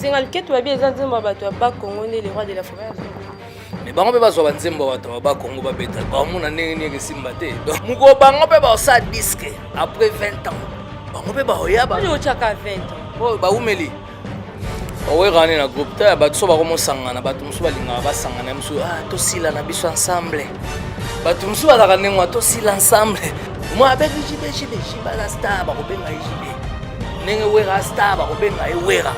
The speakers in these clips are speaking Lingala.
C'est un quête ou bien les gens bas Congo les rois de la forêt. Mais bango pe bazo banzembo bato ba Congo ba beta ba mona ndenge ke simba te donc muko bango pe ba sa disque après 20 ans bango pe ba oya ba yo chaka 20 ans oh ba umeli owe gane na groupe ta bato so ba ko mosangana bato musu balinga ba sangana musu to sila na biso ensemble bato musu ba la kanengwa to sila ensemble moi avec jibe ba la star ba ko benga jibe ndenge wera star ba ko benga wera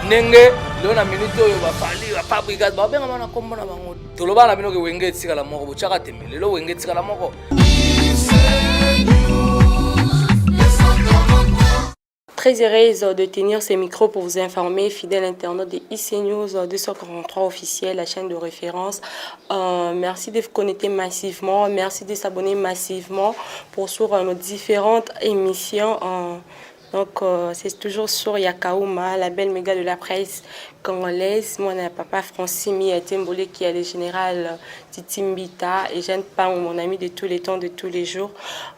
nenge leo na minute oyo bafali ba brigade ba benga mana kombo na bango toloba na bino ke wenge etikala moko bochaka temele lo wenge etikala moko. Très heureuse de tenir ces micros pour vous informer, fidèles internautes de IC News 243 officiel, la chaîne de référence. Merci de vous connecter massivement, merci de s'abonner massivement pour suivre nos différentes émissions. Donc, c'est toujours sur Yakaouma, la belle méga de la presse congolaise. Moi, on papa Francimi Etimbole qui est le général Titimbita et Jeanne Pang, mon ami de tous les temps, de tous les jours.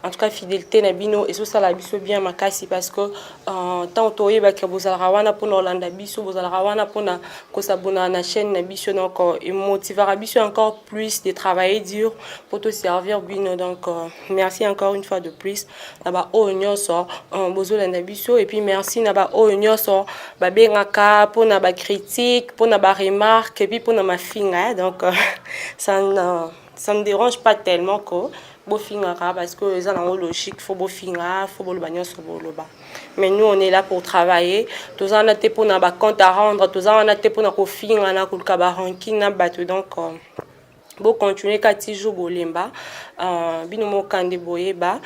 En tout cas, fidélité Nabino et ça la biso bien makasi parce que tant que vous avez bozalrawana pour Orlando biso, bozalrawana pour na kosabona na chaîne Nabiso donc et motivera biso encore plus de travailler dur pour te servir bino donc merci encore une fois de plus. Là-bas, oignon sort bozolanda biso et puis merci naba oignon sort ba bengaka pour na ba critique pour na ba remarque et puis pour na ma finga donc ça ne dérange pas tellement que bofingaka parce que les gens logique faut bofinga faut bolobanya so boloba mais nous on est là pour travailler tous en a été pour na ba compte à rendre tous en a été pour na ko finga na ko ka ba ranking na bato donc bo continuer kati jour bolemba bino mo kande boyeba.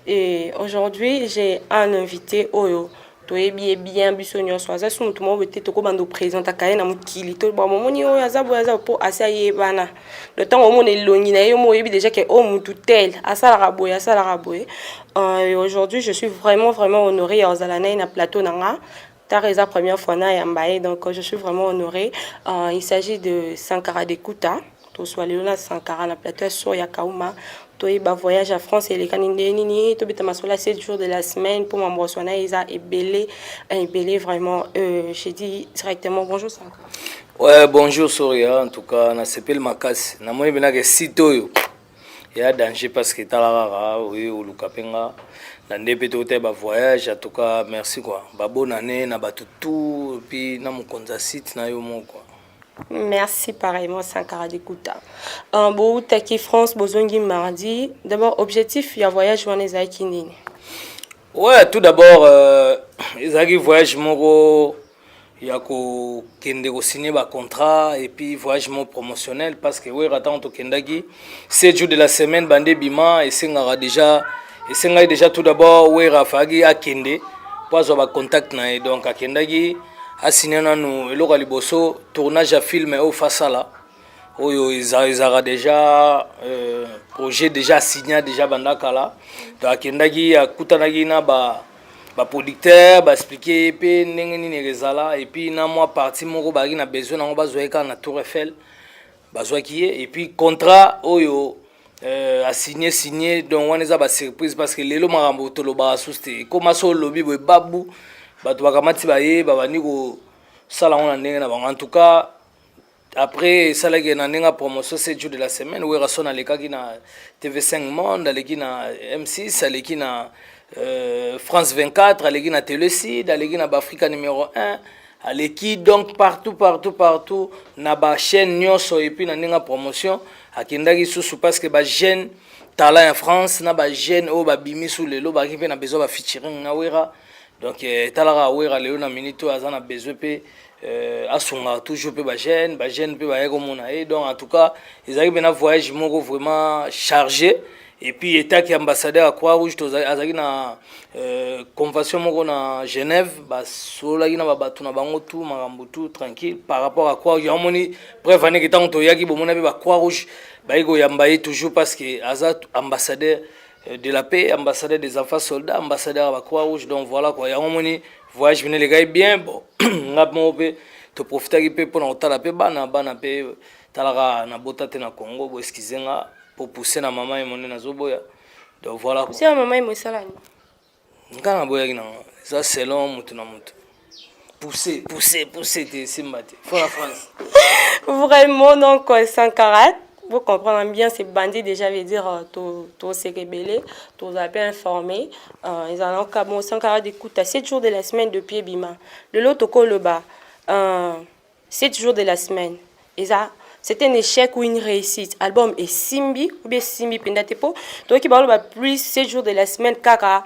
Et aujourd'hui, j'ai un invité, Oyo. Tu es bien, bisogno, soit ça, tout le monde était au commando présent, à Kayen, à Moukili, tout le monde, mon yo, Yazabo, pour Asaye, Bana. Le temps où on est loin, il y a déjà que homme tout tel, à Salaraboye, à Salaraboye. Et aujourd'hui, je suis vraiment honorée à Zalana, na plateau Nanga. Tareza, première fois, na Yambaye, donc je suis vraiment honorée. Il s'agit de Sankara de Kouta. To soit Léona Sankara na plateau sur Yakaouma. Bah, voyage à France et les canines to beta masola 7 jours de la semaine pour m'embrasser isa et belé vraiment j'ai dit directement bonjour Sankara. Ouais bonjour Soria en tout cas na s'appelle Makasi na moi bina que sito yo il y a danger parce que talara oui ou lukapenga na ndepé to te ba voyage en tout cas merci quoi ba bonne année na ba tout puis na mukonza site na yo moko. Merci pareillement Sankara Dekuta. Bon taki France bozongi mardi. D'abord objectif il y a voyage on les aïkinine. Ouais, tout d'abord ils voyage moko il y a ko kende ko signer ba contrat et puis voyage mon promotionnel parce que ouais attends to kendaki 7 jours de la semaine bande bima et sengara déjà tout d'abord ouais rafagi akende pour avoir contact na donc akendaki assigné nanu eloko liboso tournage à film au fasala oyo izara déjà projet déjà signé déjà bandakala donc akendaki akutanaki na ba producteur ba expliquer pe ndenge nini ezala et puis na moi partie moko baki na besoin nango bazoeka na Tour Eiffel bazwaki et puis contrat oyo a signé donc on eza ba surprise parce que lelo marambo toloba suste comme so lobby boy babu bato bakamati baye babandi kosala ngo na ndenge na bango en tout cas après esalaki na ndenge ya promotion 7 jours de la semaine werason alekaki na TV5 Monde aleki na M6 aleki na France 24 aleki na Télé-Sud aleki na Africa numéro 1 aleki donc partout na ba chaîne nyonso et puis na ndenge ya promotion akendaki susu parce que ba jeune talent en France na ba jeune o ba bimi sous lelo ba ki pe na besoin ba featuring na wera. Donc talara wera leo na minute azana besoin pe asunga toujours pe ba jeune pe ba yeko mona et donc en tout cas ils arrivent na voyage moko vraiment chargé et puis état qui ambassadeur à Croix-Rouge to azaki na convention moko na Genève ba solaki na babatu na bango tout makambo tout tranquille par rapport à quoi yamoni bref année que tant to yaki bomona pe ba Croix-Rouge ba yeko yambaye toujours parce que azat ambassadeur de la paix, ambassadeur des enfants soldats, ambassadeur à la Croix-Rouge, donc voilà quoi. Il y a un moment voyage venez les gars bien bon. On a te profiter pour nous la paix, bana paix, talara na botate na Congo, bo excusenga pour pousser na maman et mon na zoboya. Donc voilà. C'est maman et moi ça là. Ngana boya kina. Ça selon mutu na mutu. pousser, t'es Simbate. Faut la France. Vraiment, donc, Sankara, vous comprenez bien, ces bandits déjà veut dire tous ces rebelles, tous à bien informés. Ils ont un bon Sankara d'écoute à 7 jours de la semaine depuis Bima. Le lot au le bas, 7 jours de la semaine. C'était un échec ou une réussite. Album est Simbi, ou bien Simbi Pendatepo. Donc, il va plus 7 jours de la semaine, Kaka,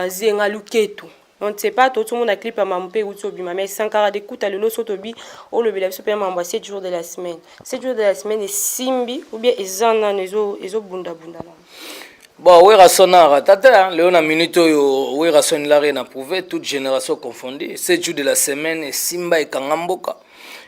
Zengaluketu. On ne sait pas, tout le monde a clip à Mampé ou Tsobima, mais Sankara d'écoute à le lot Sotobi, ou le Bela Super Mamba 7 jours de la semaine. 7 jours de la semaine est Simbi, ou bien Ezana, Ezo Bunda Bunda. Bon, oui, Rassonara, tata, Léona Minuto, oui, Rasson Larry n'a prouvé, toute génération confondue. 7 jours de la semaine est Simba et Kangamboka.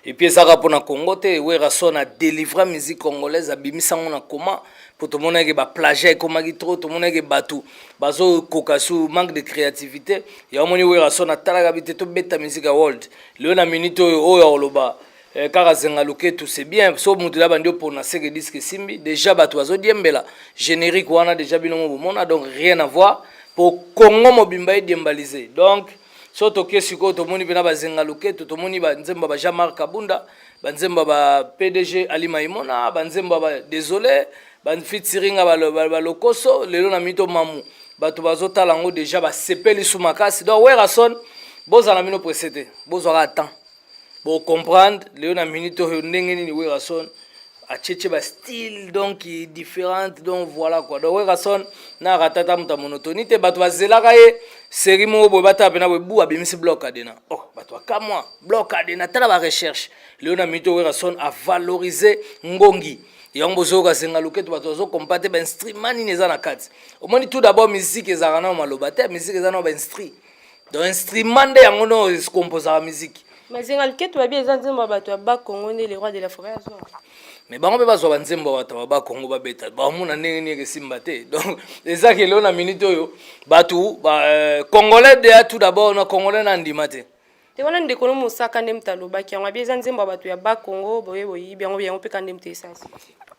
Et puis, ça rapporte à Congo, oui, Rasson a délivré la musique congolaise, a bimisa mon comment. Pour tout le monde qui va plagier comme trop, tout le monde qui va tout, bazo kokasu manque de créativité. Il y a un moment où Rasson a talagabité tout bête musique à world. Léona Minuto, oh loba. Kaka zengaluke tout c'est bien so mutu la bandio pour na sege disque simbi déjà bato azo diembela générique wana déjà bino mona donc rien à voir pour Congo mobimba diembalisé donc so toke siko to moni bina bazengaluke to moni ba nzemba ba Jean-Marc Kabunda ba nzemba ba PDG Ali Maimona ba nzemba ba désolé ba featuring ba lokoso lelo na mito mamu bato bazo talango déjà ba sepeli sumakasi donc ouais rason bozala mino précédé bozora attend. Pour comprendre, Léona Minito Ndengeni Werason a tchétché ba style donc différent donc voilà quoi. Donc Werason na ratata muta monotonie te bato bazela ye série mo bo bata pena bo bu abimisi bloc adena. Oh bato ka moi bloc adena tala ba recherche. Léona Minito Werason a valorisé ngongi. Yango zo ka senga luketo bato zo compate ba instrument ni neza na kati. Au moins tout d'abord musique ezaka na maloba te musique ezana ba instrument. Donc instrument de yango no se compose la musique. Mais c'est le cas, tu vas bien entendre bateau bas Congo les rois de la forêt. Mais bango be bazwa banzembo bato ba Congo ba beta ba mona ndenge ke simbate donc eza ke lona minute oyo batu ba congolais de tout d'abord na congolais na ndima te te wana ndeko mosaka ndem taloba ki ngwa bien nzembo bato ya ba Congo boye boye bien bien pe kandem te ça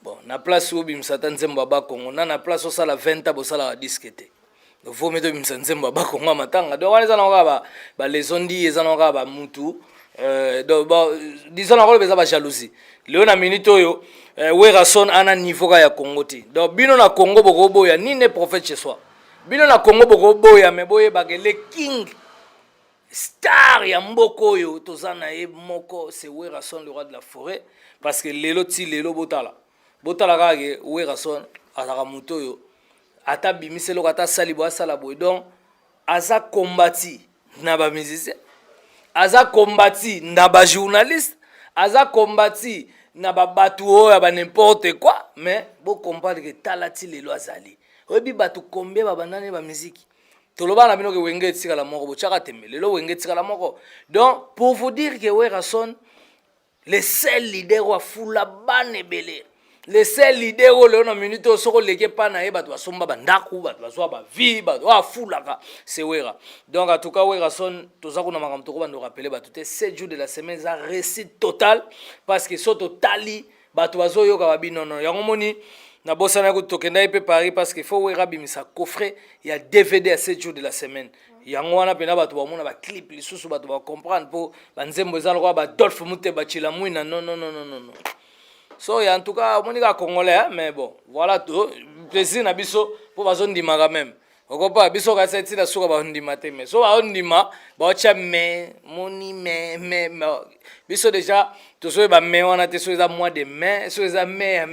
bon na place où bimsata nzembo ba Congo na place osala 20 bo sala disquete donc faut mettre bimsa nzembo ba Congo matanga donc wana za ba lesondi eza na ba mutu disons encore beza ba jalousie leo na minute oyo Werason ana niveau ka ya Congo ti donc bino na Congo boko boya nine prophète chez soi bino na Congo boko boya me boye bagele king star ya mboko yo tozana e moko c'est Werason le roi de la forêt parce que lelo ti lelo botala ka ke Werason azaka muto yo ata bimiselo ata salibo asala boy donc aza combattu na ba musicien aza combattu na ba journaliste aza combattu na ba batu oyo ba n'importe quoi mais bo comprendre que talati lelo azali oyebi batu combien ba bandane ba musique toloba na bino ke wenge etika la moko bo chaka tembe lelo wenge etika la moko donc pour vous dire que Werason le seul leader wa fula banebele le seul leader au leona minute au soko leke pa na ye bato basomba bandaku bato bazwa ba vie bato afulaka c'est Wera donc en tout cas Werason toza kuna makamto ko bando rappeler bato te 7 jours de la semaine za réussite total parce que soto tali bato bazo yoka babi non yango moni na bosana ko tokenda pe Paris parce que faut Wera bimisa coffret il y a DVD à 7 jours de la semaine yango wana pena bato bamona ba clip lisusu bato ba comprendre po banzembo za lokwa ba Dolph Muteba chila muina non so en tout cas monika congolais hein, mais bon voilà tout plaisir na biso pour bazondima quand même okopa biso ka seti na suka bazondima te mais so bazondima ba cha mais moni mais biso déjà tout so ba mais wana te so za mois de mai so za mai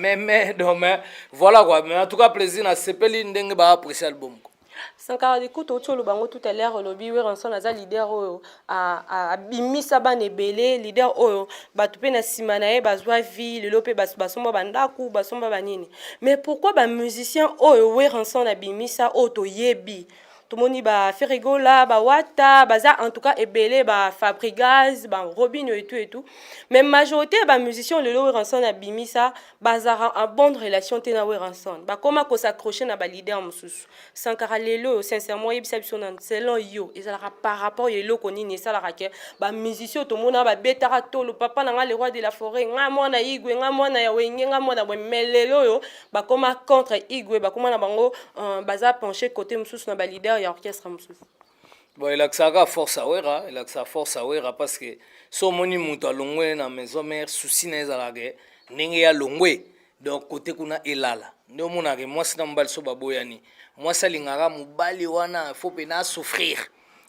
donc mais voilà quoi mais en tout cas plaisir na sepeli ndenge ba apprécier album. Sankara d'écoute au le bango tout à l'heure lobby Werason aza leader a bimisa banebele leader oyo batu pe na simana e bazwa vie le lope basomba bandaku basomba banini mais pourquoi ba musicien oyo Werason a bimisa oto yebi tout le monde ba Ferrigola ba Wata baza en tout cas ebele ba Fabrigaz ba Robinho et tout mais majorité ba musicien le Werason a bimisa bazara en bonne relation te na Werason ba comment ko s'accrocher na ba leader mususu Sankara lelo sincèrement yebisa biso na selon yo ezalaka par rapport yelo konini esalaka ke ba musicien to mona ba betara tolo papa na nga le roi de la forêt nga mwana igwe nga mwana ya wenge nga mwana melelo yo ba comment contre igwe ba comment na bango baza pencher côté mususu na ba leader ya orchestre mususu Bon, il a que ça force à wera, il a que ça force à wera parce que so moni muto alongwe na maison mère souci na ezalage ndenge ya longwe donc côté kuna elala ndio mona ke mwasi na mbali so baboyani mwasi alingaka mobali wana faut pena souffrir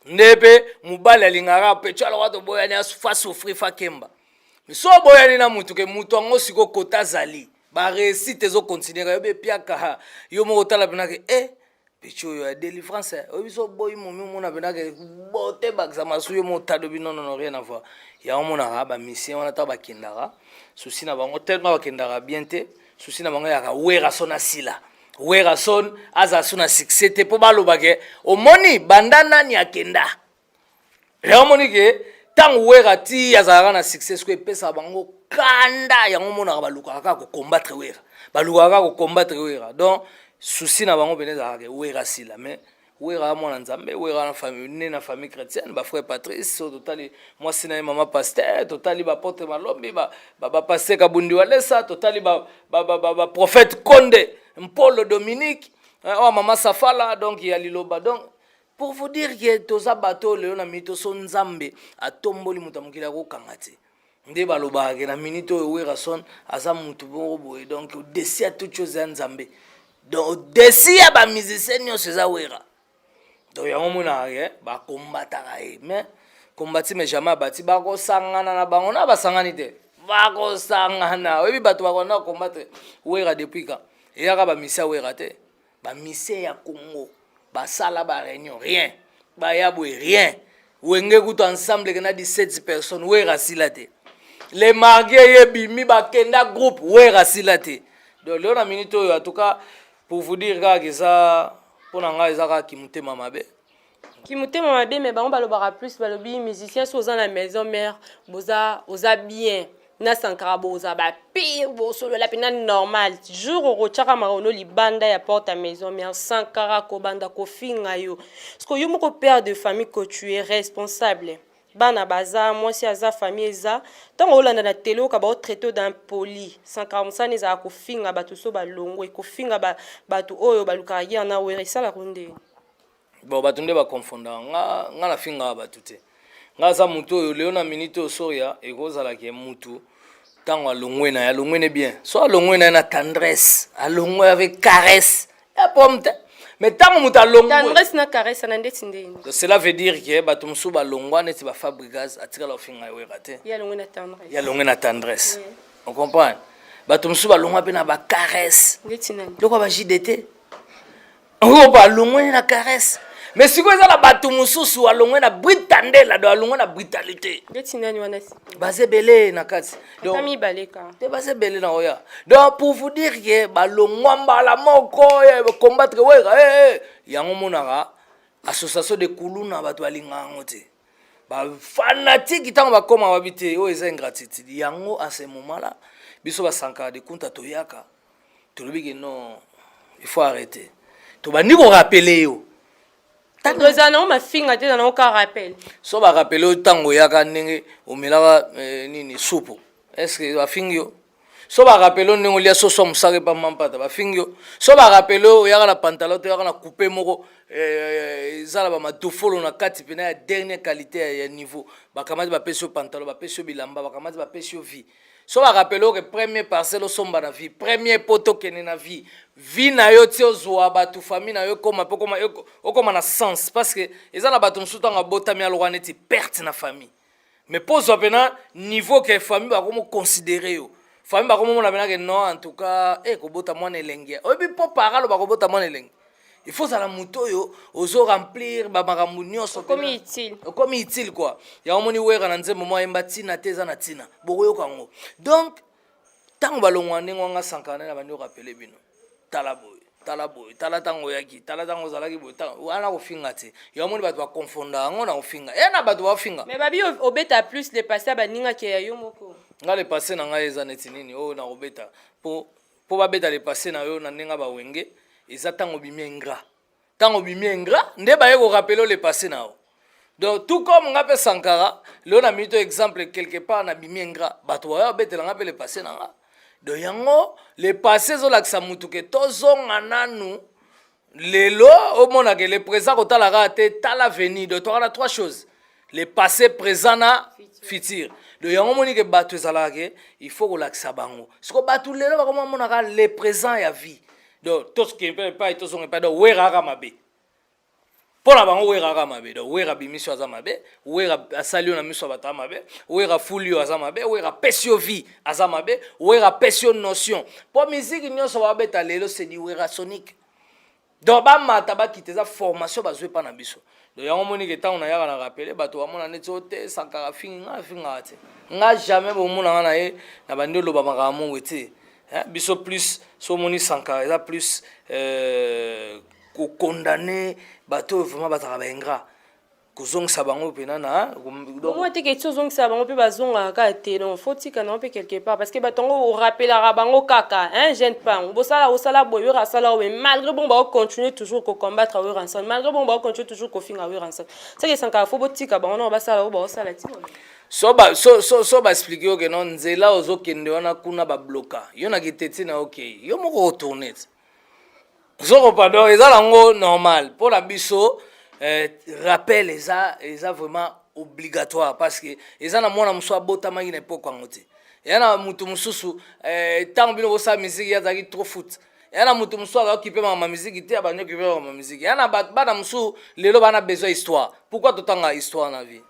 ndebe mobali alingaka pe tsala wato boyani fa souffrir fa kemba so boyani na mutu ke mutu ango siko kota zali ba réussite zo continuer yo be piaka yo mo tala pena ke Picho yo délivrance obiso boy momi mona benake bote bakza masuyo motado bino non rien à voir ya mona ba mission wana ta bakendara souci na bango tellement bakendara bien te souci na bango ya ka wera sona sila wera son aza sona succès te po baloba ke omoni bandana ni akenda ya moni ke tant wera ti azara na succès ko pesa bango kanda ya mona ba luka ka ko combattre wera baluka ka ko combattre wera donc souci na bango beneza ke wera sila mais wera mwana nzambe wera na famille né na famille chrétienne ba frère Patrice totali moi sina maman pasteur totali ba porte malombi ba pasteur kabundi walesa totali ba prophète Konde Paul Dominique maman Safala donc il y a liloba donc pour vous dire que toza bateau le na mito son nzambe atomboli mutamukila ko kangati nde baloba ke na minute wera son aza mutu bo boy donc desi a toute chose nzambe donc desi ya ba musicien nyonso eza wera donc yango mona ba combataka mais combati mais jamais abati bakosangana na bango na basangani te bakosangana oyebi bato bakona combattre wera depuis quand eyaka bamisia wera te bamisia ya Congo basala ba réunion rien baya boye rien wenge kutu ensemble kena 17 personnes wera sila te les mariés yebimi bakenda groupe wera sila te donc leo na minute oyo en tout cas pour vous dire que ça pour nga ezaka kimutema mabe kimutema mabe mais bango balobaka plus balobi musicien so za na maison mère boza oza bien na sankara boza ba pire bo solo la pena normal jour au rochaka marono libanda ya porte à maison mère sankara ko banda ko finga yo parce que yo moko père de famille que tu es responsable bana baza moi si aza famille eza tango olanda na télé ka ba traité d'un poli 140 eza ko finga bato so balongo ko finga bato oyo baluka ya na were sala kunde bon bato nde ba confondre nga na finga bato te nga za mutu oyo leo na minute osoya ekozala ke mutu tango alongwe na ya longwe ne bien so alongwe na tendresse alongwe avec caresse ya pomte mais tant que mutalongwe tendresse na caresse na ndeti ndeni cela veut dire que bato musu balongwa neti ba fabricage atika la finga yo raté ya longwe na tendresse ya longwe na tendresse on comprend bato musu balongwa pe na ba caresse ndeti nani loko ba JDT on ba longwe na caresse mais si quoi ça la bato mususu alongwe na britandela do alongwe na brutalité ndeti nani wana si bazebele na kati donc mi baleka te bazebele na oya donc pour vous dire que balongwa mbala moko combattre wera yango monaka association de kuluna bato alingango te ba fanatique tango bakoma babite o eza ingratitude yango à ce moment là biso ba sankara de kunta toyaka tolobi que non il faut arrêter to bandi ko rappeler yo Tangoza na ma finga te na ka rappel. So ba rappeler tango yaka ndenge omelaka nini soupe. Est-ce que ba fingyo? So ba rappeler ndenge lia soso musake pa mampata ba fingyo. So ba rappeler yaka na pantalon to yaka na coupe moko zala ba matofolo na kati pena ya dernière qualité ya niveau. Ba kamati ba pesio pantalon ba pesio bilamba ba kamati ba pesio vie. So ba rappeler que premier parcelle somba na vie, premier poto kene na vie. Vie na yo ti ozwa batu famille na yo koma po koma okoma na sens parce que eza na batu msuta nga botami alwa neti perte na famille mais pose pena niveau que famille ba komo considérer yo famille ba komo mona pena que non en tout cas ko bota mwana elenge obi po paralo ba ko bota mwana elenge il faut ça la moto yo ozo remplir ba makambu nyonso comme utile quoi ya omoni wera na nzembo mo emba tina teza na tina bokoyo kango donc tango balongwa ndenge nga sankana na bandi rappeler bino talaboy tala tango yaki tala tango zalaki boy wana ko finga te ya moni bato ba konfonda ngo na ko finga na bato ba finga mais babi obeta plus le passé ba ninga ke yo moko nga le passé na nga eza neti nini o na obeta po ba beta le passé na yo na ninga ba wenge eza tango bimiengra nde ba yeko rappeler le passé na o donc tout comme nga pe sankara le na mito exemple quelque part na bimiengra bato ba betela nga pe le passé na nga de yango le passé zo laksa mutu ke tozonga nanu lelo omona que le présent ko tala raté ta l'avenir de toi on a trois choses le passé présent na futur de yango moni que bato ezalaka il faut ko lakisa bango siko bato lelo ba koma mona ka le présent ya vie donc tout ce qui peut pas tout son pas donc wera ka mabe pona bango wera ka mabe donc wera bimisio aza mabe wera asalio na miso bata mabe wera fulio aza mabe wera pesio vie aza mabe wera pesio notion pour musique nyonso ba beta lelo c'est di wera sonique donc bamata bakite eza formation bazwi epa na biso donc yango moniki ntango nayaka na rappele bato bamona neti o te sankara fingaka te nga jamais bomonanga na ye na bandi oloba makambo mongo te biso plus so omoni sankara eza plus kokondane bato oyo vraiment bazalaka baingra kozongisa bango mpena na moi te ke tozongisa bango mpe bazongaka kaka te donc faut tika nango mpe quelque part parce que bato yango orapelaka bango kaka jeune pango osala boye oyo asala oyo malgré bon baocontinue toujours kocombattre oyo ensemble malgré bon baocontinue toujours kofinga oyo ensemble seke esankaka fo botika bango nango basala oyo baosala ti so baexplike yo ke no nzela ozokende wana kuna babloka yo na kiteti na okei yo moko otourne te zoko pardon eza nango normal mpo na biso rappel eza vraiment obligatoire parce que eza na mwana mosusu abotamaki na epoke yango te eya na mutu mosusu ntango bino bosala miziki azalaki trop foot eya na mutu mosusu azalaki okipe makama miziki te abandi okipe makama miziki eya na bana mosusu lelo bana besoin histoire pourquoi totanga histoire na vie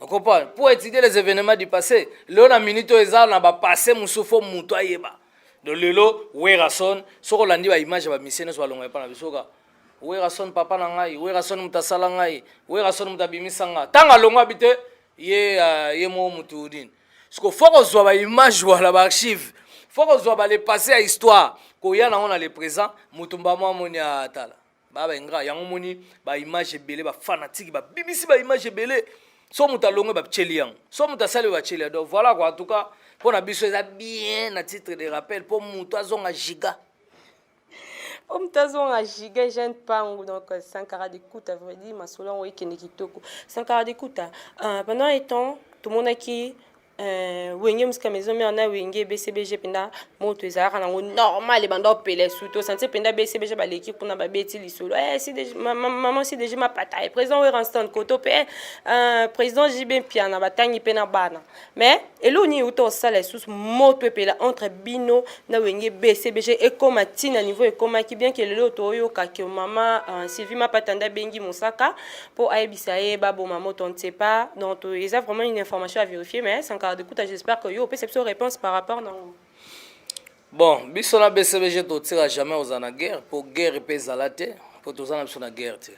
on comprend pour étudier les événements du passé lelo na minute oyo eza na bapassé mosusu fo mutu ayeba donc lelo werason soko olandi baimage ya bamisie nyonso balonga epa na bisoka werason papa na ngai werason mutu asala ngai werason mutu abimisa nga ntango alongo abi te ye mo mutu nini siko fo kozwa baimage wala baarchive fo kozwa bale passé ya histoire koya nango na le présent mutu mbamo amoni atala babaingra yango moni baimage ebele bafanatike babimisi baimage ebele so mutu alongo batieli yango so mutu asali batieli yango donc voilà quoi en tout cas pour na biso eza bien na titre de rappel pour mutu azonga giga omtazonga giga jeune pango donc Sankara d'écoute à vrai dire masolo on ekende kitoko Sankara d'écoute pendant un temps tout le monde qui wenge musika maison mais on a wenge BCBG penda moto ezalaka nango normal ebanda opele surtout santé penda BCBG baleki mpona babeti lisolo si maman si déjà ma pataille président Weranston koto pe président JB Piana batangi pe na bana mais eloni uto sala sous moto epela entre bino na wenge BCBG ekoma tina niveau ekoma ki bien que lelo toyo ka ke mama Sylvie Mapatanda bengi mosaka pour aibisa ye babo maman on ne sait pas donc il y a vraiment une information à vérifier mais d'écoute, j'espère que yo peut cette réponse par rapport non. Bon, biso na BCBG to tira jamais aux en guerre pour guerre pe zalate pour tous en na guerre te.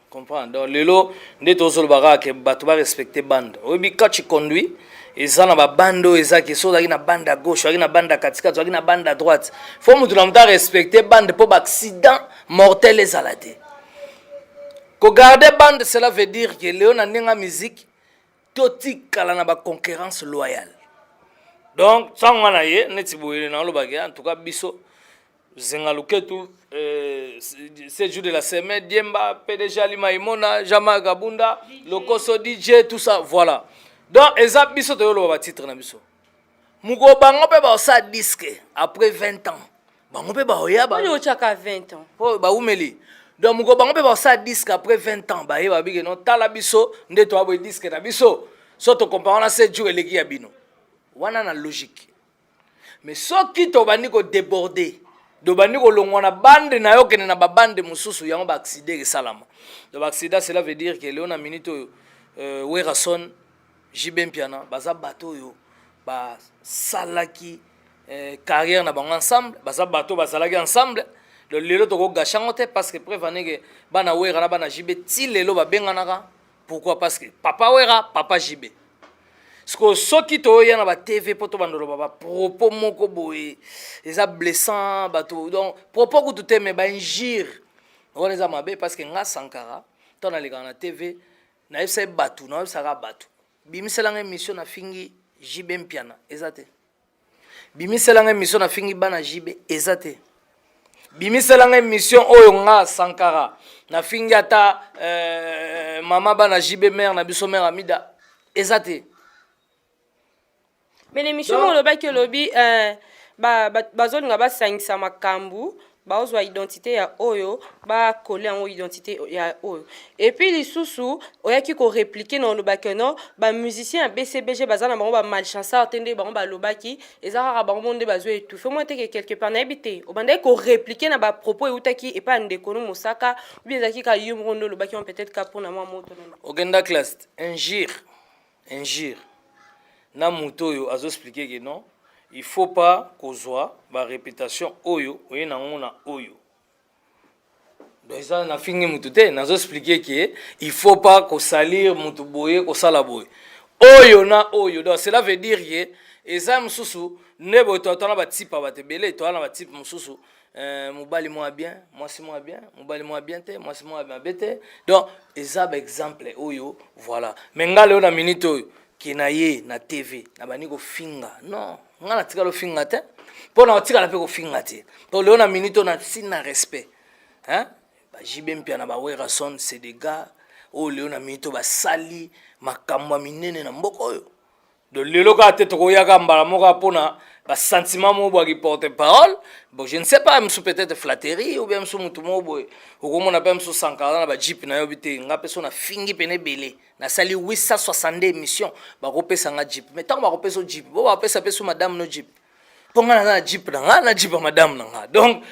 Comprendre. Donc lelo nde to zolo baka ke bato ba respecter bande. Obi quand tu conduis eza na ba bando eza ke so na bande à gauche, na bande à katika, na bande à droite. Faut mutu na muta respecter bande pour accident mortel les zalate. Ko garder bande cela veut dire que leo na ndenga musique toti kala na ba concurrence loyale donc sango wana ye neti boyele na lobaki en tout cas biso zengaluketu ces jours de la semaine Diemba PDG Alima Imona Jama Gabunda Lokoso DJ tout ça voilà donc eza biso to loba titre na biso muko bango pe ba sa disque après 20 ans bango pe ba oya ba on chaka 20 ans po ba umeli donc muko bango pe ba sa disque après 20 ans ba yeba bige non tala biso nde to abo disque na biso so to comparons na 7 jours eleki ya bino wana na logique mais soki to bandi ko déborder do bandi ko longwa na bande na yo kene na ba bande mususu yango ba accident ke salama donc ba accident cela veut dire que Léon na minute Werason JB Piana baza bato yo ba salaki carrière na bango ensemble baza bato bazalaki ensemble le lelo to ko gashango te parce que prévenez que bana Wera na bana JB ti lelo ba benganaka pourquoi parce que papa Wera papa JB soki to ya na ba TV poto bandolo ba propos moko boye eza blessant bato donc propos ku tout mais ba injure on les a mabe parce que nga Sankara to na leka na TV na esa batu na esa ka batu bimiselanga émission na fingi JB Piana ezate bimiselanga émission na fingi bana JB ezate bimiselanga émission oyo nga Sankara na fingi ata mama bana JB mère na biso mère Amida ezate mais l'émission on le bac que lobby bazolinga basangisa makambu bazwa identité ya oyo bakole yango identité ya oyo. Et puis lisusu oyaki korépliquer na olobaki non bamusicien ya bcbg baza na bango bamalchanceur te nde bango balobaki eza kaka bango nde bazwa étouffe moi teke quelque part nayebi te obandaki korépliquer na bapropos eutaki epa ndeko no mosaka obi ezalaki ka yo moko nde olobaki peut-être ka mpona mwa moto okenda classe ingire na moto oyo azoexplike ke non il faut pas kozwa barépétation oyo oye nango na oyo donc eza nafingi mutu te nazoexplike ke il faut pas kosalir mutu boye kosala boye oyo na oyo donc cela veut dire ke eza mosusu nde boye toatwana batipe bato ebele toa na batipe mosusu mobali mwa bien mwasi mwa bien mobali mwa bien te mwasi mwa mabe te donc eza baexemple oyo voilà me nga leo na minute oyo ke na ye na tv na bandi kofinga non nga natikala ofinga te mpo na otikala mpe kofinga te mpo leo na minute oyo nasili na respect bajibe mpia na bawerason c'est des gars oyo leo na minute oyo basali makambo ya minene na mboka oyo donc lelo kaka te tokoyaka mbala moko mpona basentiment moko bwaki porte parole bon je ne sais pas mosu peut-être flatterie ou bien mosu motu moko boye okomona mpe mosu sankara na bajipe na yobi te nga mpe so nafingi pene ebele nasali 862 émission bakopesa nga jipe mais ntango bakopesa o jipe bo bapesa mpe so madame no jipe mpo nga naza na jipe na nga na jipe ya madame na nga donc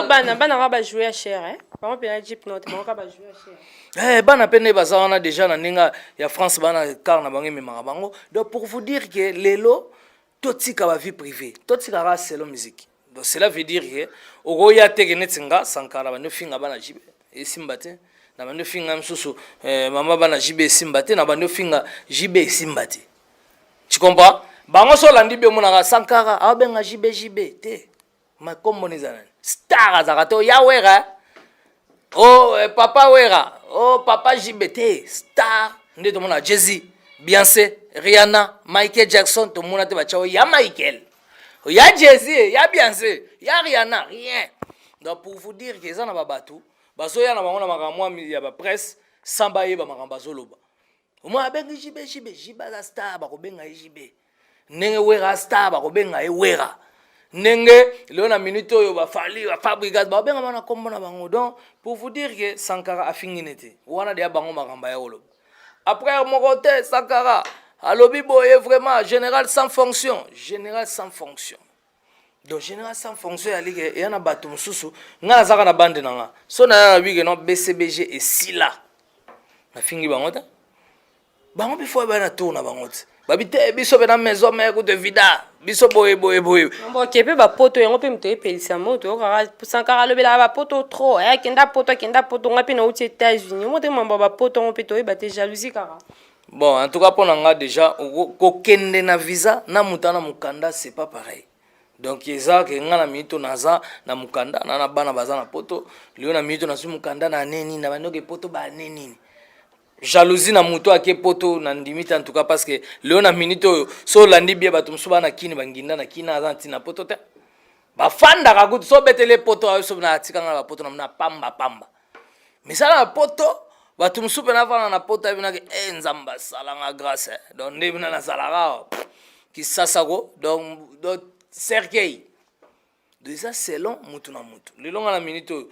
bana nga bajouer ya cher bango mpe na jipe no te bango ka bajouer ya cher bana mpe nde baza wana déjà na ndenge ya france bana car na bango ememaka bango donc pour vous dire que lelo totika ba vie privée totika ka selo musique donc cela veut dire que okoya teke neti nga sankara bando finga bana jibe esimba te na bando finga msusu mama bana jibe esimba te na bando finga jibe esimba te tu comprends bango so landi be monaka sankara abenga jibe te makombo nezana star azaka to ya wera papa wera papa jibe te star nde to mona Jay-Z Beyoncé, Rihanna, Michael Jackson, tout le monde a dit, ya Michael, ya Jay-Z, ya Beyoncé, ya Rihanna, rien. Donc pour vous dire que ça n'a pas battu, baso ya na bango na makamwa ya ba presse, samba ye ba makamba zoloba. Au moins abenga jibe za star ba ko benga jibe. Nenge wera star ba ko benga e wera. Nenge leo na minute oyo ba fali ba fabricate ba benga na kombo na bango. Donc pour vous dire que Sankara a fini nete. Wana de bango makamba ya oloba. Après mon côté, Sankara, alobi boye vraiment général sans fonction. Général sans fonction. Donc général sans fonction, il y a un bateau mususu. Nga zaka na bande nanga. So na bi que non BCBG et Sila. Na fingi bangota. Bango bi fo ba na tour na bangota. Babite biso be na maison mais ko de vida. Biso boye. Bon kepe ba poto yango pe mto epelisa moto kaka Sankara lobela ba poto trop. Kenda poto ngapi na uti États-Unis. Mo te mamba ba poto ngo pe to ba te jalousie kaka. Bon en tout cas pour nga déjà ko kende na visa na mutana mukanda c'est pas pareil. Donc yeza ke nga na mito naza na mukanda na bana baza na poto leo na mito na su mukanda na neni na banoke poto ba neni. Jalousie na muto ake poto na ndimita en tout cas parce que leo na minito so landi bia bato musuba na kini banginda na kina azanti na poto te ba fanda ka kutu so betele poto ayo so na atikanga ba poto na pamba misala na poto bato musuba na fana na poto abina ke nzamba salanga grâce donc ndebina na salara ki sasako donc cercueil de ça selon mutu na mutu lelo na minito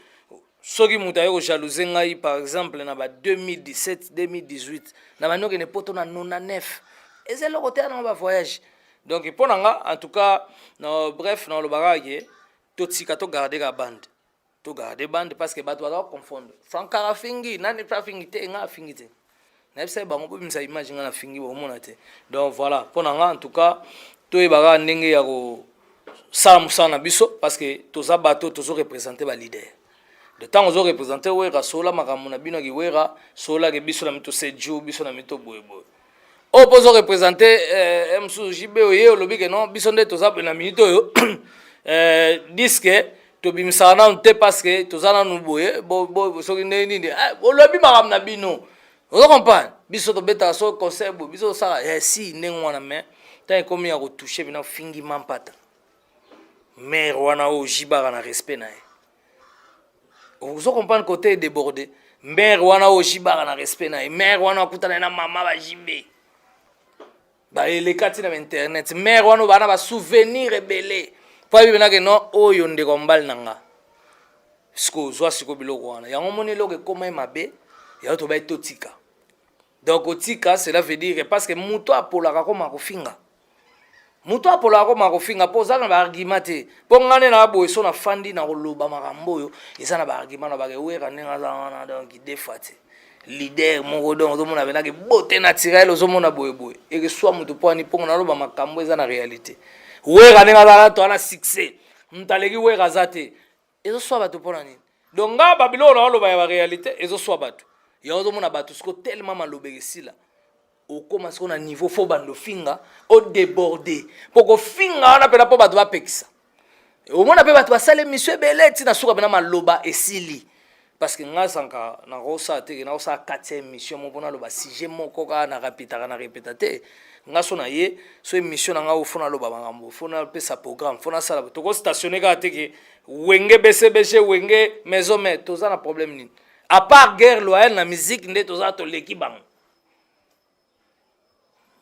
soki mutu ayo jalouser ngai par exemple na ba 2017 2018 na banoke ne poto na 99 ezelo côté na ba voyage donc pour nga en tout cas no bref no lo bagage to tika to garder la bande to garder bande parce que bato ba confondre Sankara fingi nani pa fingi te nga fingi te na bisa bango po bimisa image nga na fingi bo mona te donc voilà pour nga en tout cas to e baga ndenge ya ko sala musana biso parce que toza bato tozo représenter ba leader. De temps aux représenter wera sola makamuna bino ki wera sola ke biso na mito seju biso na mito boy opposo représenter msu jibe oye olobi ke non biso nde toza na minute yo disque to bimisa na te parce que toza na nu boye bo soki nini olobi makam na bino on comprend biso to beta so concert biso ça si ndenge wana mais tant comme ya ko toucher bina fingi mampata mais wana o jibara na respect na vous comprenez côté débordé mère wana o jibara na respect na mère wana kutana na mama ba jimbe ba ele kati na internet mère wana bana ba souvenir rebelle pa bibena ke non oyo ndeko mbali nanga siko zwa siko biloko wana yango moni eloko ekoma ye mabe yango tobai totika donc otika cela veut dire parce que moto apolaka koma kofinga moto apolaka koma kofinga mpo ozaka na baargument te mpo ngane na boye so na fandi na koloba makambo oyo eza na baargument na bakewera ndenge aza wana donc defa te leader moko donc ozomona benaki bote naturel ozomona boyeboye ekeswa moto mpo ani mpongo naloba makambo eza na réalité wera ndenge aza na to ana succès moto aleki wera aza te ezoswa bato mpona nini donc nga babiloko na oloba ya baréalité ezoswa bato yango ozomona bato siko tellement maloba ekesila okoma siko na niveau fo bando finga odéborde mpo kofinga wana mpena mpo bato bapekisa omona mpe bato basala émission ebele ntina suka mpena maloba esili parce que nga sanka nakosala teke nakosala 4 émission mo mpona aloba sujet moko kaka na répéta te nga so na ye so émission na nga ofo naloba makambo fo napesa programme fo nasala tokostationne kaka teke wenge bcbg wenge maison mare toza na problème nini à part guerre loyale na musique nde toza toleki bango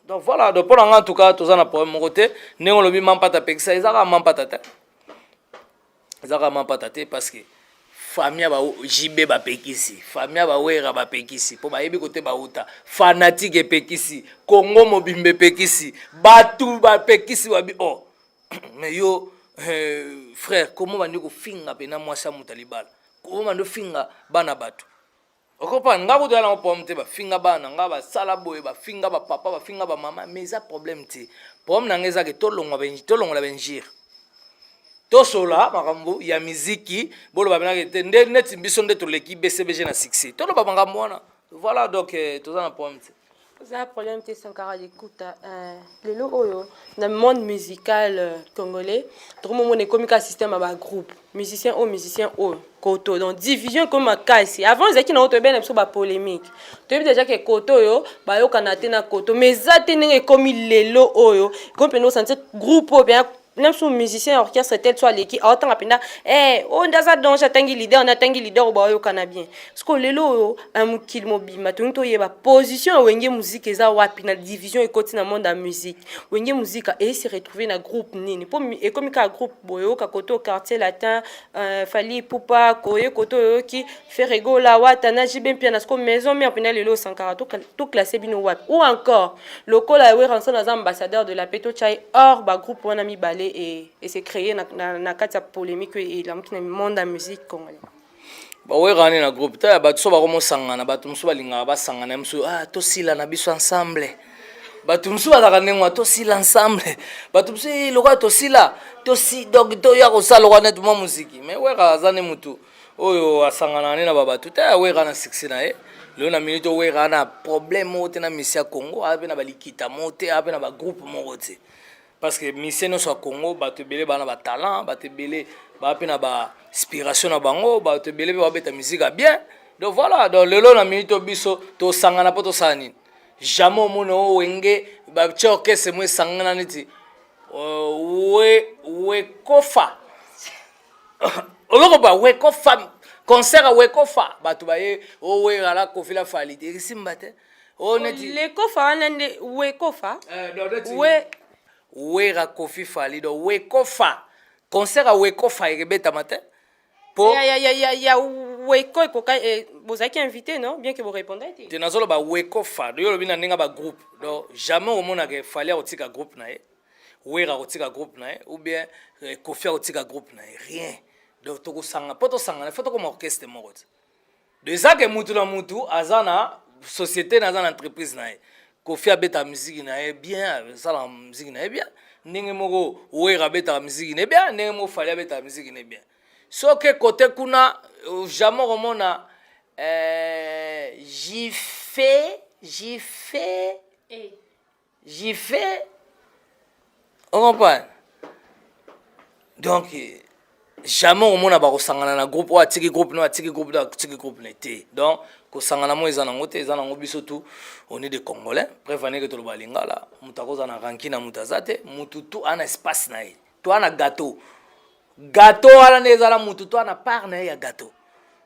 donc voilà donc mpo na nga en tout cas toza na problème moko te ndenge olobi mampata pekisa ezaka mampata te ezaka mampata te parce que famille ba jibe bapekisi famille bawera bapekisi mpo bayebi kote bauta fanatique epekisi kongo mobimba epekisi batu bapekisi babi oh mais yo frère comment bandi kofinga pena mwasi ya moto alibala comment bandi ofinga bana bato okompane nga kutu yana problème te bafinga bana nga basala boye bafinga bapapa bafinga bamama mais eza problème te problème na nga ezake tolongola benjire tosola makambo ya miziki boloba benaki te nde neti biso nde toleki bcbg na succès toloba makambo wana voilà donc toza na problème te C'est un problème qui Sankara d'écoute. Le logo dans le monde musical congolais, tout le monde est comme un système à groupe, musicien au koto. Donc division comme un cas ici. Avant ils étaient dans autre bien sur la polémique. Tu vois déjà que koto yo, bah yo kanate na koto, mais ça tenait comme il le lo yo, comme nous sentir groupe bien. Même si musicien orchestre tel soit l'équipe autant rapidement on daza donc j'attends leader on attend leader ba yo kana bien parce que lelo un kil mobile matunto yeba position wenge musique eza wapi na division et continue dans monde de musique wenge musique et se retrouver na groupe nini pour et comme ka groupe boyo ka koto quartier latin fali pupa koye koto qui fait rigola wata na jibe pia na sko maison mais pena lelo Sankara tout classé bino wapi ou encore lokola we ranson na ambassadeur de la Peto Chai or ba groupe wana mi balé et c'est créé na kati polémique et la monde de la musique congolaise. Ba we rani na groupe ta ba tso ba komo sangana ba tumsu balinga ba sangana msu to sila na biso ensemble ba tumsu ba ka nengwa to sila ensemble ba tumsu loka to sila to si dog to ya ko sala ko net mo musique mais we ka zane mutu oyo asangana na baba tout ta we kana succès na e le na minute we kana problème mo te na misia Congo ape na balikita mo te ape na ba groupe mo te parce que mission no so Congo ba te belé bana ba talent ba te belé ba pe na ba inspiration na bango ba te belé ba beta musique bien donc voilà donc lelo na minute biso to sangana poto sani jamais mono wenge ba choke se mo sangana niti we kofa oloko ba we kofa concert we kofa ba to ba ye o we ala kofi la falite simba te o neti le kofa nande we kofa wera kofi fali do we kofa concert a we kofa ebeta matin pour ya we ko ka vous avez invité non bien que vous répondez te nazolo ba we kofa do yo bina ninga ba groupe donc jamais au mona ke fali otika groupe na e wera otika groupe na e ou bien kofi otika groupe na e rien donc to ko sanga poto sanga faut ko orchestre moko de ça que mutu na mutu azana société na azana entreprise na e Kofi abeta musique na bien ça la musique na bien ndenge moko wera beta musique na bien ndenge mo fali abeta musique na bien so que côté kuna jamais romona j'y fais on comprend donc jamais omona ba kosangana na groupe wa tiki groupe no tiki groupe da tiki groupe n'était donc kosangana mo ezana ngote ezana ngo biso tout on est des Congolais prévenez que to lo balingala mutako za na ranki na mutazate mututu ana espace na ye to ana gâteau ala nezala mututu ana part na ya gâteau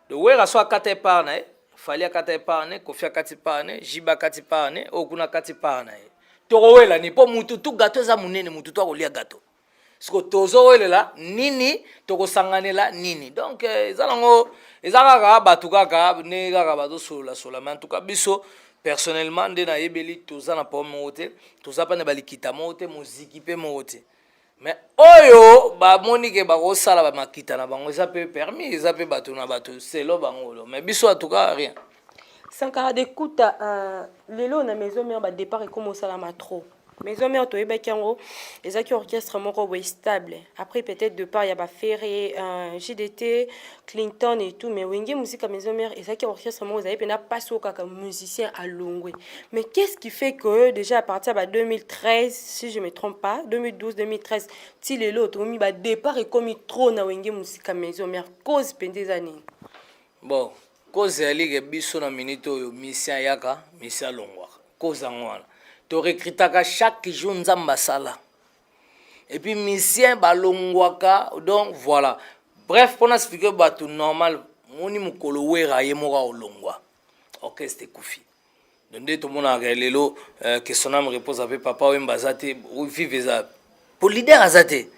de wera so akata part na ye fali akata part na Kofi akati part na jiba akati part na okuna akati part na ye to wela ni po mututu gâteau za munene mututu akolia gâteau siko tozowelela nini tokosanganela nini. Donc eza nango eza kaka bato kaka ne kaka bazosolola mais en tout cas biso personnellement nde nayebeli toza na problème moko te, toza mpe na balikita moko te, moziki mpe moko te. Mais oyo bamoni ke bakosala bamakita na bango eza mpe permis, eza mpe bato na bato selo bango. Mais biso en tout cas rien. Sankara Dekuta lelo na maison mère ba départ et comme ça la matro. Maison mère to ebaki yango ezaki orchestre moko boy stable. Après peut-être de part il y a ba Ferré, JDT, Clinton et tout mais wenge musique à maison mère ezaki orchestre moko zaye pena passe au kaka musicien à Longwe. Mais qu'est-ce qui fait que déjà à partir de 2013 si je me trompe pas, 2012 2013 ti lelo to mi ba départ et comme trop na wenge musique à maison mère cause pendez années. Bon cause ezali biso na minute oyo misia yaka misia longwaka cause yango wana torecrutaka chaque jour nzambe asala et puis misien balongwaka. Donc voilà, bref mpona expliquer bato normal moni mokolo wera ye moko olongwa orchestre ekufi. Donc nde tomonaka lelo que son âme repose ape papa oyemba aza te vive eza po leader aza te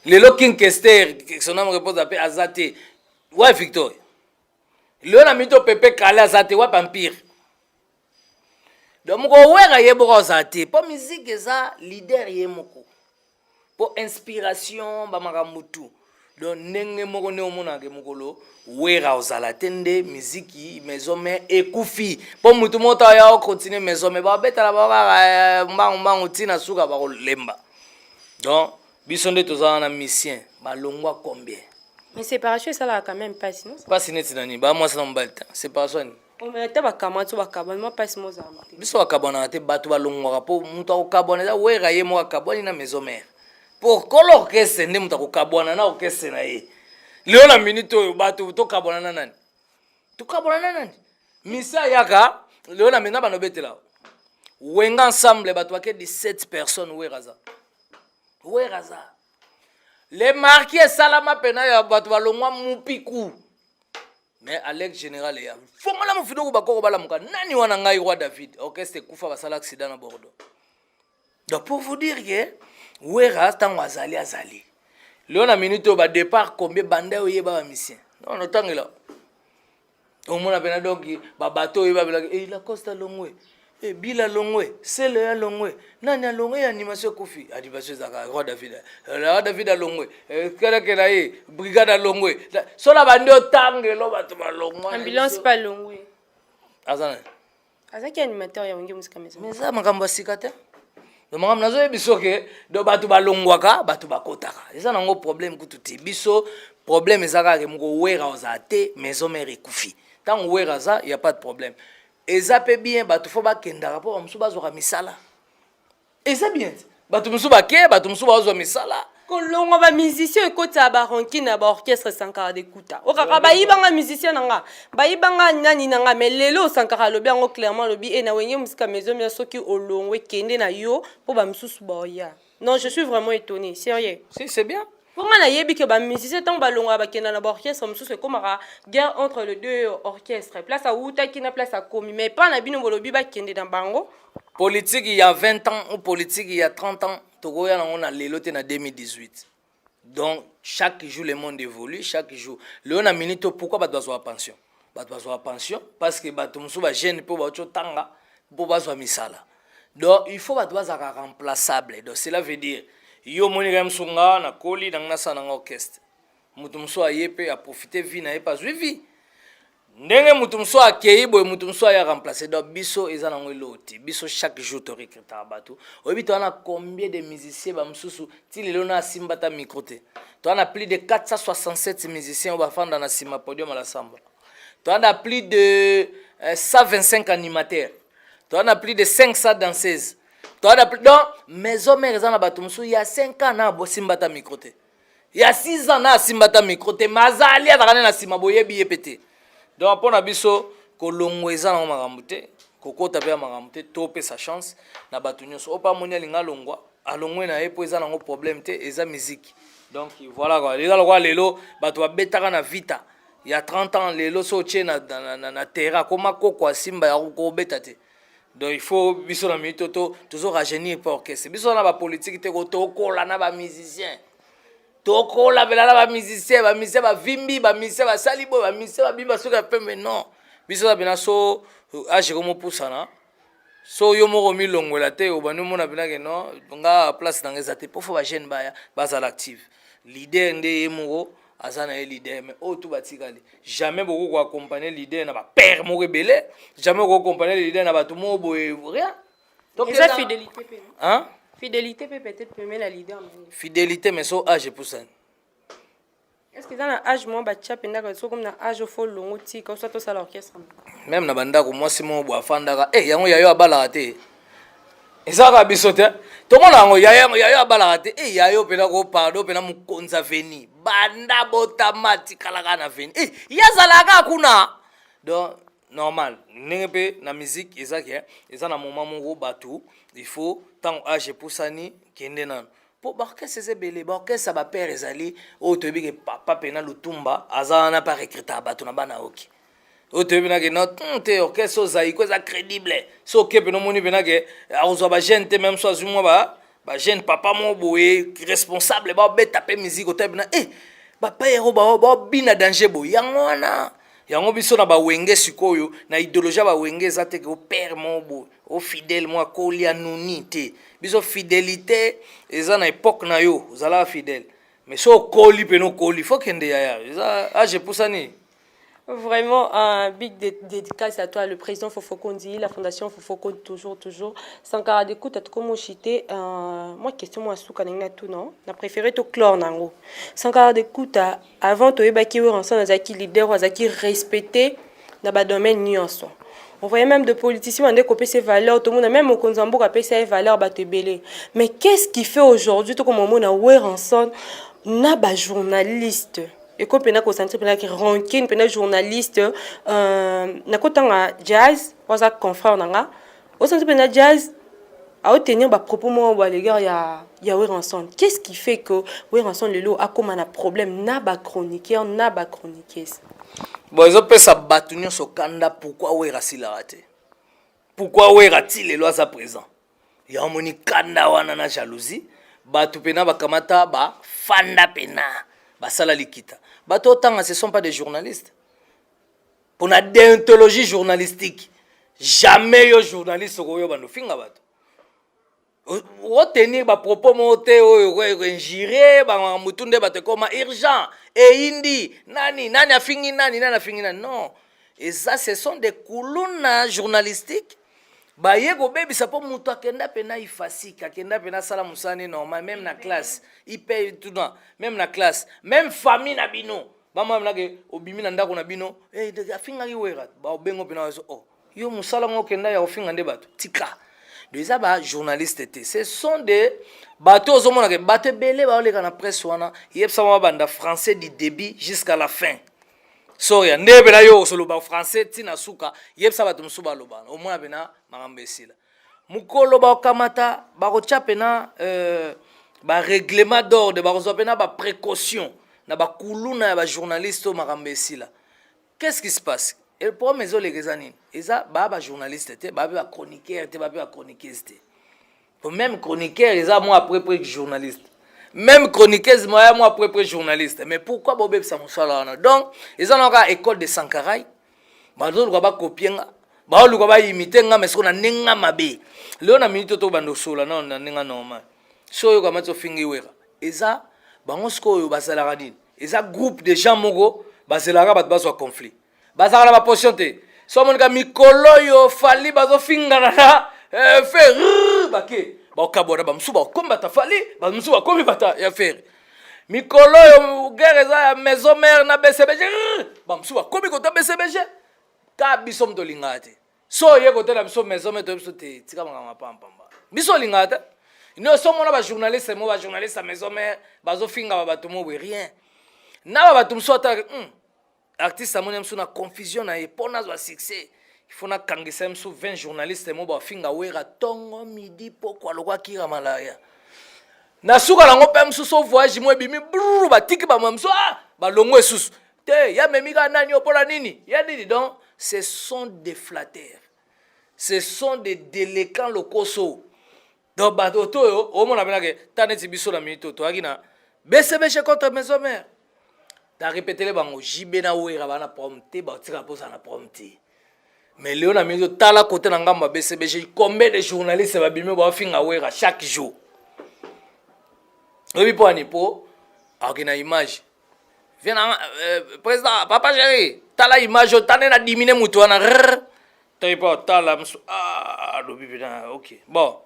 lelo king kester que son âme repose ape aza te wa victoire lelo na mito pepe kale aza te wapi empire. Donc moko wera ye moko aza te po musique eza leader ye moko po inspiration bamakambo tu. Donc ndenge moko nde omonaka mokolo wera ozala te nde miziki maison mère ekufi po mutu moto aya okontinue maison mère babetala bakaka mbango ntina suka bakolemba. Donc biso nde tozala na misien balongwa combien. Mais séparation ça là quand même pas sinon. Pas sineti nani ba mwasi na mobali te séparation ni. On met ta bakamato bakabana pas si moza. Biso bakabana te bato balongwaka po mutu akokabwana eza wera ye moko akabwani na maison mère. Pour kolo orchestre nde mutu akokabwana na orchestre na ye. Leo na minute oyo bato tokabwana na nani? Tokabwana na nani? Misa yaka leo na mena banobetela. Wenga ensemble bato bake 17 personnes weraza. Weraza. Les marqués salama pena ya bato balongwa mupiku. Mais Alex général ya. Fongola mo fido ko bakoko bala muka nani wana ngai roi David orchestre kufa basala accident na Bordeaux. Donc pour vous dire que wera tango azali. Leo na minute au départ combien banda oyeba ba mission. Non no tangela. Au mona pena donc ba bateau oyeba bela la Costa Longwe. Bila Longwe, c'est le Longwe. Nani a Longwe animation Kofi, animation Zaka, Roi David. Roi David a Longwe. Kera brigade a Longwe. Sola bande otange lo bato ba Longwe. Ambulance pas Longwe. Azana. Azaki animateur ya wenge musique maison. Mais ça makambo sikata. Do makam nazo biso ke do bato ba longwaka, bato ba kotaka. Eza nango problème kututi. Biso problème ezaka ke moko wera ozate maison mère ekufi. Tant wera za, y a pas de problème. Eza pe bien bato fo bakendaka po bamusu bazwaka misala. Eza bien. Bato musu bake, bato musu bazwa misala. Kolongo ba musicien ekota ba ronki na ba orchestre Sankara Dekuta. Okaka ba yibanga musicien nanga. Ba yibanga nani nanga mais lelo Sankara lobi yango clairement lobi e na wenge musika maison mais soki olongwe kende na yo po ba mususu boya. Non, je suis vraiment étonné, sérieux. Si c'est bien. Pour moi, je sais que les musiciens sont dans l'orchestre, c'est comme une guerre entre les deux orchestres. Place à Outa qui n'a place à Komi. Mais pas dans le bango. Politique il y a 20 ans ou politique il y a 30 ans, Togo on a l'élote en 2018. Donc chaque jour le monde évolue, chaque jour. Le on a minute pourquoi ba doit avoir pension. Ba doit avoir pension parce que ba tumsu ba jeune pour ba tanga pour ba zo misala. Donc il faut ba doit être remplaçable. Donc cela veut dire yo moni ga msunga na koli na ngasa na orchestre mutu mso ayepe a profiter vie na pas suivi ndenge mutu mso akei boy mutu mso ya remplacer. Donc biso eza na ngoloti biso chaque jour to recruter bato obi to na combien de musiciens ba msusu ti lelo na simbata micro te to na plus de 467 musiciens ba fanda na sima podium à la samba to na plus de 125 animateurs to na plus de 500 danseuses. Donc, maison mère ezana batumsu il y a 5 ans na bosimbata microté. Il y a 6 ans na simbata microté. Mazali azakane na sima boyebi yepete. Donc pona biso kolongo ezana makambo te, kokota pe makambo te, tope sa chance na batu nyonso. Opa moni alinga longwa, alongwe na epo ezana ngo problème te, eza musique. Donc voilà quoi. Lelo batu babetaka na vita. Il y a 30 ans lelo so tie na terra koma kokwa simba ya ko beta te. Donc il faut biso na minute toujours rajeunir pour orchestre. Biso na ba politique te ko to kola na ba musicien. tokola belala ba musicien ba vimbi ba musicien ba salibo ba musicien ba bimba soka pembe non biso ba bina so age comme pusana so yo moko milongola te obanu mona bina ke non nga place dans ezate pour faut ba jeune ba bazala active leader nde moko azana e leader mais oh tout batikali jamais beaucoup ko accompagner leader na ba père moko belé jamais ko accompagner leader na ba tout mo boye rien donc et ça fidélité pe hein fidélité peut-être permet la leader fidélité mais so age pour ça. Est-ce que dans l'âge moi bacha penda ka so comme na âge fo longo ti ka so to sala orchestre même na banda ko moi si mo bo afanda ka yango yayo abala te ezaka bisote to mona ngo yayo abala te yayo pena ko pardon pena mukonza veni banda botamati kala kana veni yazala ka kuna donc normal nenge na musique ezaki ezana moment moko batu il faut tant âge pour sani kende nan pour orchestre c'est belé orchestre ba père ezali o to bi ke papa pena lutumba azana pas recruter batu na bana oki o to bi na ke not te orchestre zai ko za crédible so ke pena moni pena ke azo ba jeune te même so azumwa ba jeune papa mo boye responsable ba beta pe musique o to bi na ba père ba bina danger bo yango na yango biso na ba wenge sikoyo na idéologie ba wenge zate ke o père mo bo o fidèle moi kolia nunité biso fidélité eza na époque na yo zala fidèle mais so koli peno koli faut kende ya eza age pusani vraiment un big dédicace à toi le président Fofokondi la fondation Fofokondi toujours Sankara d'écoute à comme chité moi question moi souka na tout non na préféré to clore nango Sankara d'écoute avant to ebaki we ensemble azaki leader azaki respecté na ba domaine nyonso. On voyait même de politiciens qui ont copié ces valeurs, tout le monde, même au Konzambo, a payé ces valeurs, mais qu'est-ce qui fait aujourd'hui, tout comme on a ouvert ensemble, n'a pas journaliste. Et comme on a concentré, on a ranké, on a journaliste, on a jazz, on a confrère, on a jazz, à tenir des propos moi les gars il y a ouvert ensemble. Qu'est-ce qui fait que ouvert ensemble le lot a comme un problème, n'a pas chroniqueur, n'a pas chroniqueuse. Bon, ils ont fait ça battre sur Kanda. Pourquoi ouais Rassil a raté? Pourquoi ouais raté les lois à présent? Il y a un moni Kanda wana na jalousie. Batu pena ba kamata ba fanda pena ba sala likita. Batu autant ce sont pas des journalistes. Pour la déontologie journalistique, jamais yo journaliste ko yo bano finga batu. Retenir ba propos monté o injurier ba mutunde bate comme urgent et indi nani a fini nani non et ça ce sont des coulones journalistiques ba yego baby ça pour muto akenda pena ifasika akenda pena sala musani normal même na classe il paye tout dans même na classe même famille na bino ba mama na ke obimi na ndako na bino de afinga ki wera ba obengo pena oh yo musala ngokenda ya ofinga nde bato tika. Des journalistes, ce sont des bateaux qui bateaux belé dans la presse il y a français du début jusqu'à la fin. So ya nebela yo solo ba français tina suka yebsa bato musuba loba au moins bena marambesila mukolo ba kamata ba kocha pena ba règlement d'ordre ba kozo pena ba précaution na ba kuluna ba journaliste au marambesila. Qu'est-ce qui se passe? Et le problème est les raisons. Et ça, bah journaliste, bah chroniqueur, bah chroniqueuse. Même chroniqueur, ils ont moi après journaliste. Même chroniqueuse, moi après journaliste. Mais pourquoi Bobé ça me donc ils ont encore école de Sankaraï. Bah donc on va copier, bah on va imiter, mais ce qu'on a n'enga mabe. Là on a mis tout au bando sola, non n'enga normal. So yo comme ça fingi wera. Et ça, bah on se colle bah c'est la radine. Et ça groupe de gens mogo, bah c'est la rabat bah soit conflit. Bazara la position te so mon ga mikolo yo fali bazo fingana na fe bake ba kabora ba msuba komba ta fali ba msuba komi bata ya fer mikolo yo guerre za ya maison mère na BCBG ba msuba komi ko ta BCBG ka biso mto lingate so ye ko tela biso maison mère to biso te tika manga pampamba biso lingate no so mona ba journaliste mo ba journaliste à maison mère bazo finga ba bato mo rien na ba bato msota artiste amoni mso na confusion na epona zo succès il faut na kangisa mso 20 journalistes mo ba finga wera tongo midi pokwa lokwa kira malaya na suka lango pe mso so voyage mo bimi brrr ba tiki ba mso ba longo esusu te ya memika nani opola nini ya nini donc ce sont des flatteurs ce sont des délinquants lokoso donc ba toto o mona bena ke taneti biso na minute to akina BCBG contre maison mère. T'as répété les bango, JB na wera bana prompté, ba tira posa na prompté. Mais Léon a mis au tala côté na ngamba BCBG, combien de journalistes va bimé ba finga wera chaque jour. Oui pour anipo, a une image. Viens président, papa chéri, tala image, t'as na diminuer mutuana. T'as pas tala ok. Bon.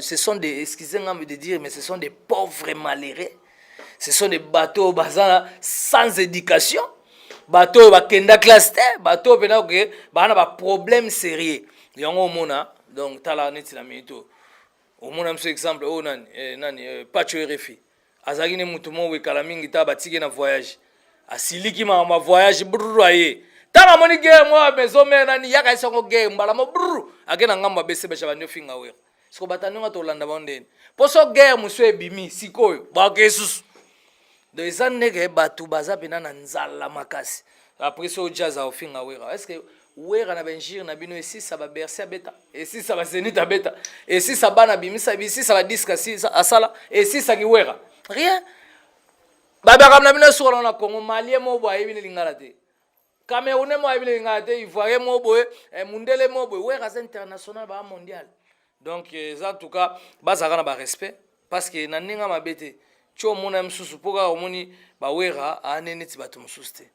Ce sont des, excusez-moi de dire, mais ce sont des pauvres malheureux. Ce sont des bateaux sans éducation. Bateaux qui classe, bateaux qui ont problème sérieux. Donc, tu as un au moins, un exemple, pas tu RFI. Azagi ne mutumo we kalamingi ta batike na voyage. Asiliki ma voyage bruraye. Tala moni guerre moi maison mère nani yaka isongo guerre mbala mo brr agena ngamba bese besha banyo finga we. Siko batanyo to landa bondeni. Poso guerre muso ebimi sikoyo ba Jesus. De zanege batu baza pena na nzala makasi. Après so jaza ofinga we. Est-ce que wera na benjir na bino esi sa ba bercer beta esi sa ba zenita beta esi sa bana bimisa bisi sa ba diska si asala esi sa ki wera rien baba kamna bino sur na Congo malien mo bo ayebi lingala te Camerounais mo ayebi lingala te Ivoirien mo bo mundele mo bo wera c'est international ba mondial donc en tout cas bazaka na ba respect parce que na ninga mabete cho mona msusu poka omoni ba wera anene ti batu msusu te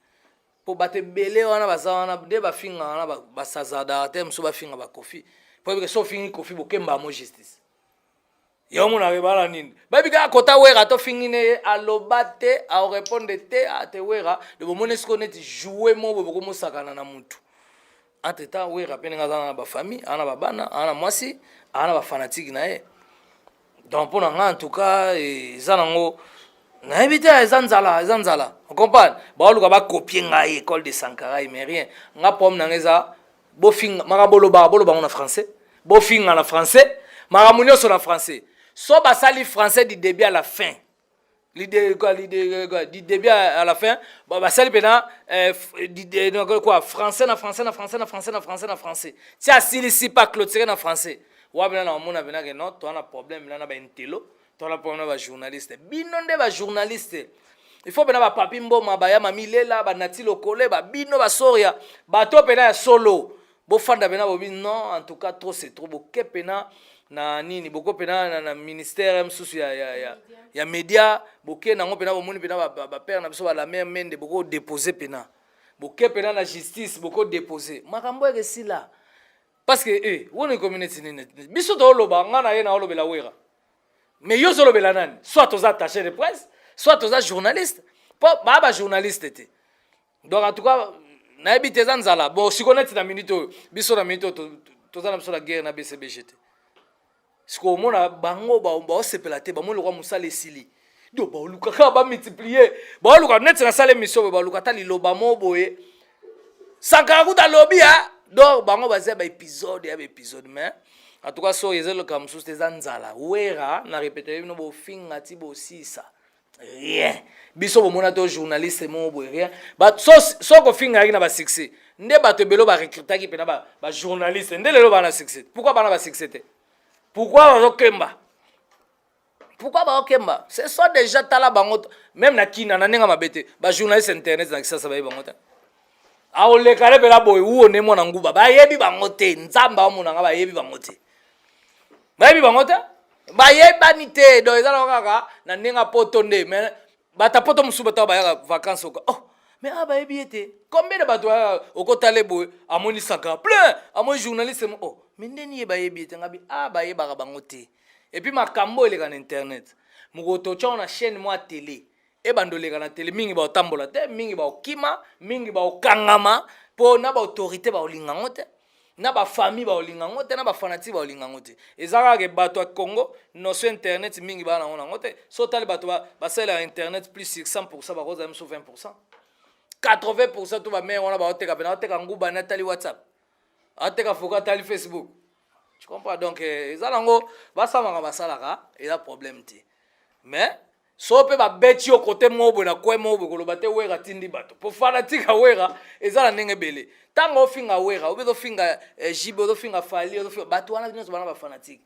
po bate belé wana baza wana de ba finga wana ba sazada te mso ba finga ba kofi po que so fingi kofi bo kemba mo justice yo mona ke bala nini ba bika kota wera to fingi ne alobate a répondre te a te wera de bo monesco net jouer mo bo ko mosakana na mutu entre temps wera penga za ba famille ana ba bana ana mwasi ana ba fanatique na e donc pour en tout cas ezanango na éviter ezanzala on comprend ba luka ba copier ngai école de Sankara mais rien nga pom na ngeza bo finga makabolo ba en français bo finga na français makamunyo sur na français so ba sali français du début à la fin l'idée du début à la fin ba sali pena quoi français na français si asili si pas clôturer na français wa bena na mona bena que non toi na problème là na ba intello toi na problème ba journaliste bino nde ba journaliste il faut bena ba papi mboma ba ya mamilela ba nati lokole ba bino ba soria ba to pena ya solo bo fanda bena bo non en tout cas trop c'est trop bo kepena na nini boko pena na ministère msusu ya média boke nango pena bo moni pena ba père na biso ba la mère mende boko déposer pena boke pena na justice boko déposer makambo eke sila parce que woni community nini biso to loba ngana ye na olobela wera mais yo solo bela nani soit aux attachés de presse soit aux journalistes ba journaliste te donc en tout cas na ebite zanzala bon si connaître na minute biso na minute to za na biso la guerre na BCBG te siko mona bango ba sepela te ba mo lokwa musala esili do ba luka ka ba multiplier ba luka net na sala mission ba luka ta liloba mo boye Sankara kuta lobby donc bango baza ba épisode mais en tout cas so yezelo comme sous tes anzala wera na répéter no bo finga ti bo sisa rien biso bo mona to journaliste mo bo rien ba so ko finga na ba succès nde ba to belo ba recruter ki pena ba journaliste nde lelo ba na succès pourquoi ba na ba succès te pourquoi ba kemba c'est soit déjà tala bango même na kina na nenga mabete ba journaliste internet na kisasa ba bango ta aole kare bela boy uo ne mona nguba ba yebi bango te nzamba o mona ba yebi bango te ba yeba ni te do ezala kaka na nenga poto nde mais bata poto musuba ta ba ya vacances ko oh mais aba yebi ete combien de bato okotale boy amoni saka plein amoni journaliste oh mais ndeni ba yebi ete ngabi aba yeba ka bango te et puis makambo ele kan internet mukoto cha na chaîne moi télé e bandoleka na télé mingi ba otambola te mingi ba okima mingi ba okangama po na ba autorité ba olinga ngote na ba famille ba olinga ngote na ba fanatique ba olinga ngote ezaka ke bato ya Congo no so internet mingi ba na ngote so tali bato ba sala internet plus 100% ba koza mso 20% 80% to ba mère wana ba oteka pena oteka nguba na tali WhatsApp ateka foka tali Facebook tu comprends donc ezala ngo ba samanga ba salaka et la problème ti mais so pe ba beti o côté mobo na kwe mobo ko lobate wera tindi bato po fanatika wera ezala ndenge bele tango finga wera obezo finga jibo ozo finga fali ozo finga bato wana bino bana ba fanatique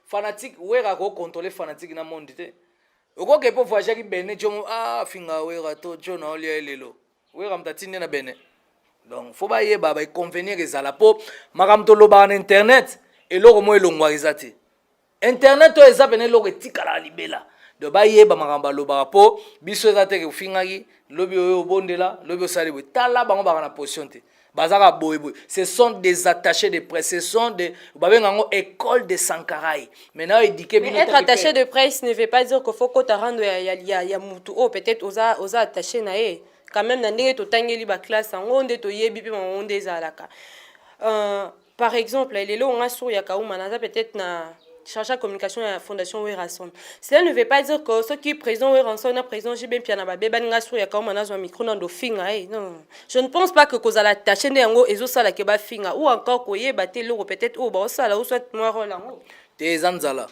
fanatique wera ko contrôler fanatique na monde te okoke po voyager ki Benin jomo finga wera to jona olia lelo wera mtatinde na Benin donc faut ba yeba ba convenir ezala po makamto loba na internet eloko mo elongwa ezate internet to eza pene eloko etikala libela de ba yeba makambo loba po biso ezate ke fingaki lobi oyo bondela lobi osali bo tala bango ba na position te bazaka boy boy ce sont des attachés de presse ce sont des babengango école de Sankaraï maintenant éduquer mais être attaché de presse ne veut pas dire qu'il faut que tu rendre ya mutu oh peut-être osa attaché na e quand même na ndenge to tangeli ba classe ngo nde to yebi pe ngo nde zalaka par exemple lelo nga sur ya kauma na peut-être na chargé de communication à la Fondation Werason. Cela ne veut pas dire que ceux qui sont président Werason, le président Jibin Pianaba, Beban sur Yakam, on a un micro dans le finga. Non, je ne pense pas que vous allez attacher des angos et zo sala keba finga ou encore que y battre l'euro peut-être au bas sala ou soit noir là. Tes anzala.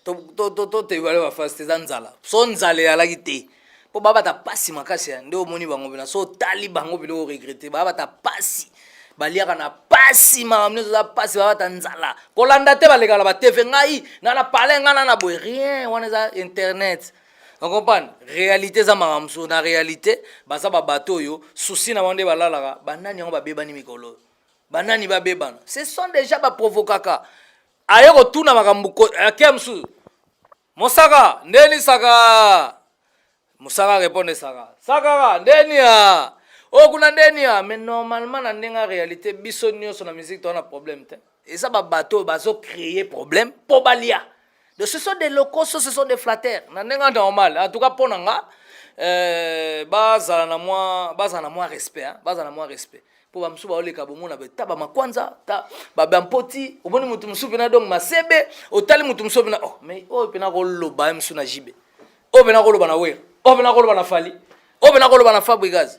Te valeur face tes anzala. Son zale à la guité. Pour baba ta passi makasi ndo moni bango bina so tali bango bilo regretter baba ta passi. Baliaka na pasi makamne za pasi ba tanzala kolanda te baleka ba TV ngai na parler ngana na boy rien wana za internet on comprend réalité za makamso na réalité baza ba bateau yo souci na wande balalaka banani ngo babebani mikolo banani babebana ce sont déjà ba provokaka ayeko tuna makambo akemsu mosaka ndeni saka musaka répondre saka ndeni ya oh kuna ndeni ya mais normalement na ndenga réalité biso nyonso na musique to na problème te et ça ba bateau bazo créer problème pour balia de ce sont des locaux ce sont des flatteurs na ndenga normal en tout cas pour nga baza na moi respect hein baza na moi respect pour ba msuba oleka bomo na beta ba makwanza ta ba bampoti oboni mutu msupe na donc masebe otali mutu msupe na oh mais oh pena ko loba msu na jibe oh pena ko loba na we oh pena ko loba na fali oh pena ko loba na Fabregas.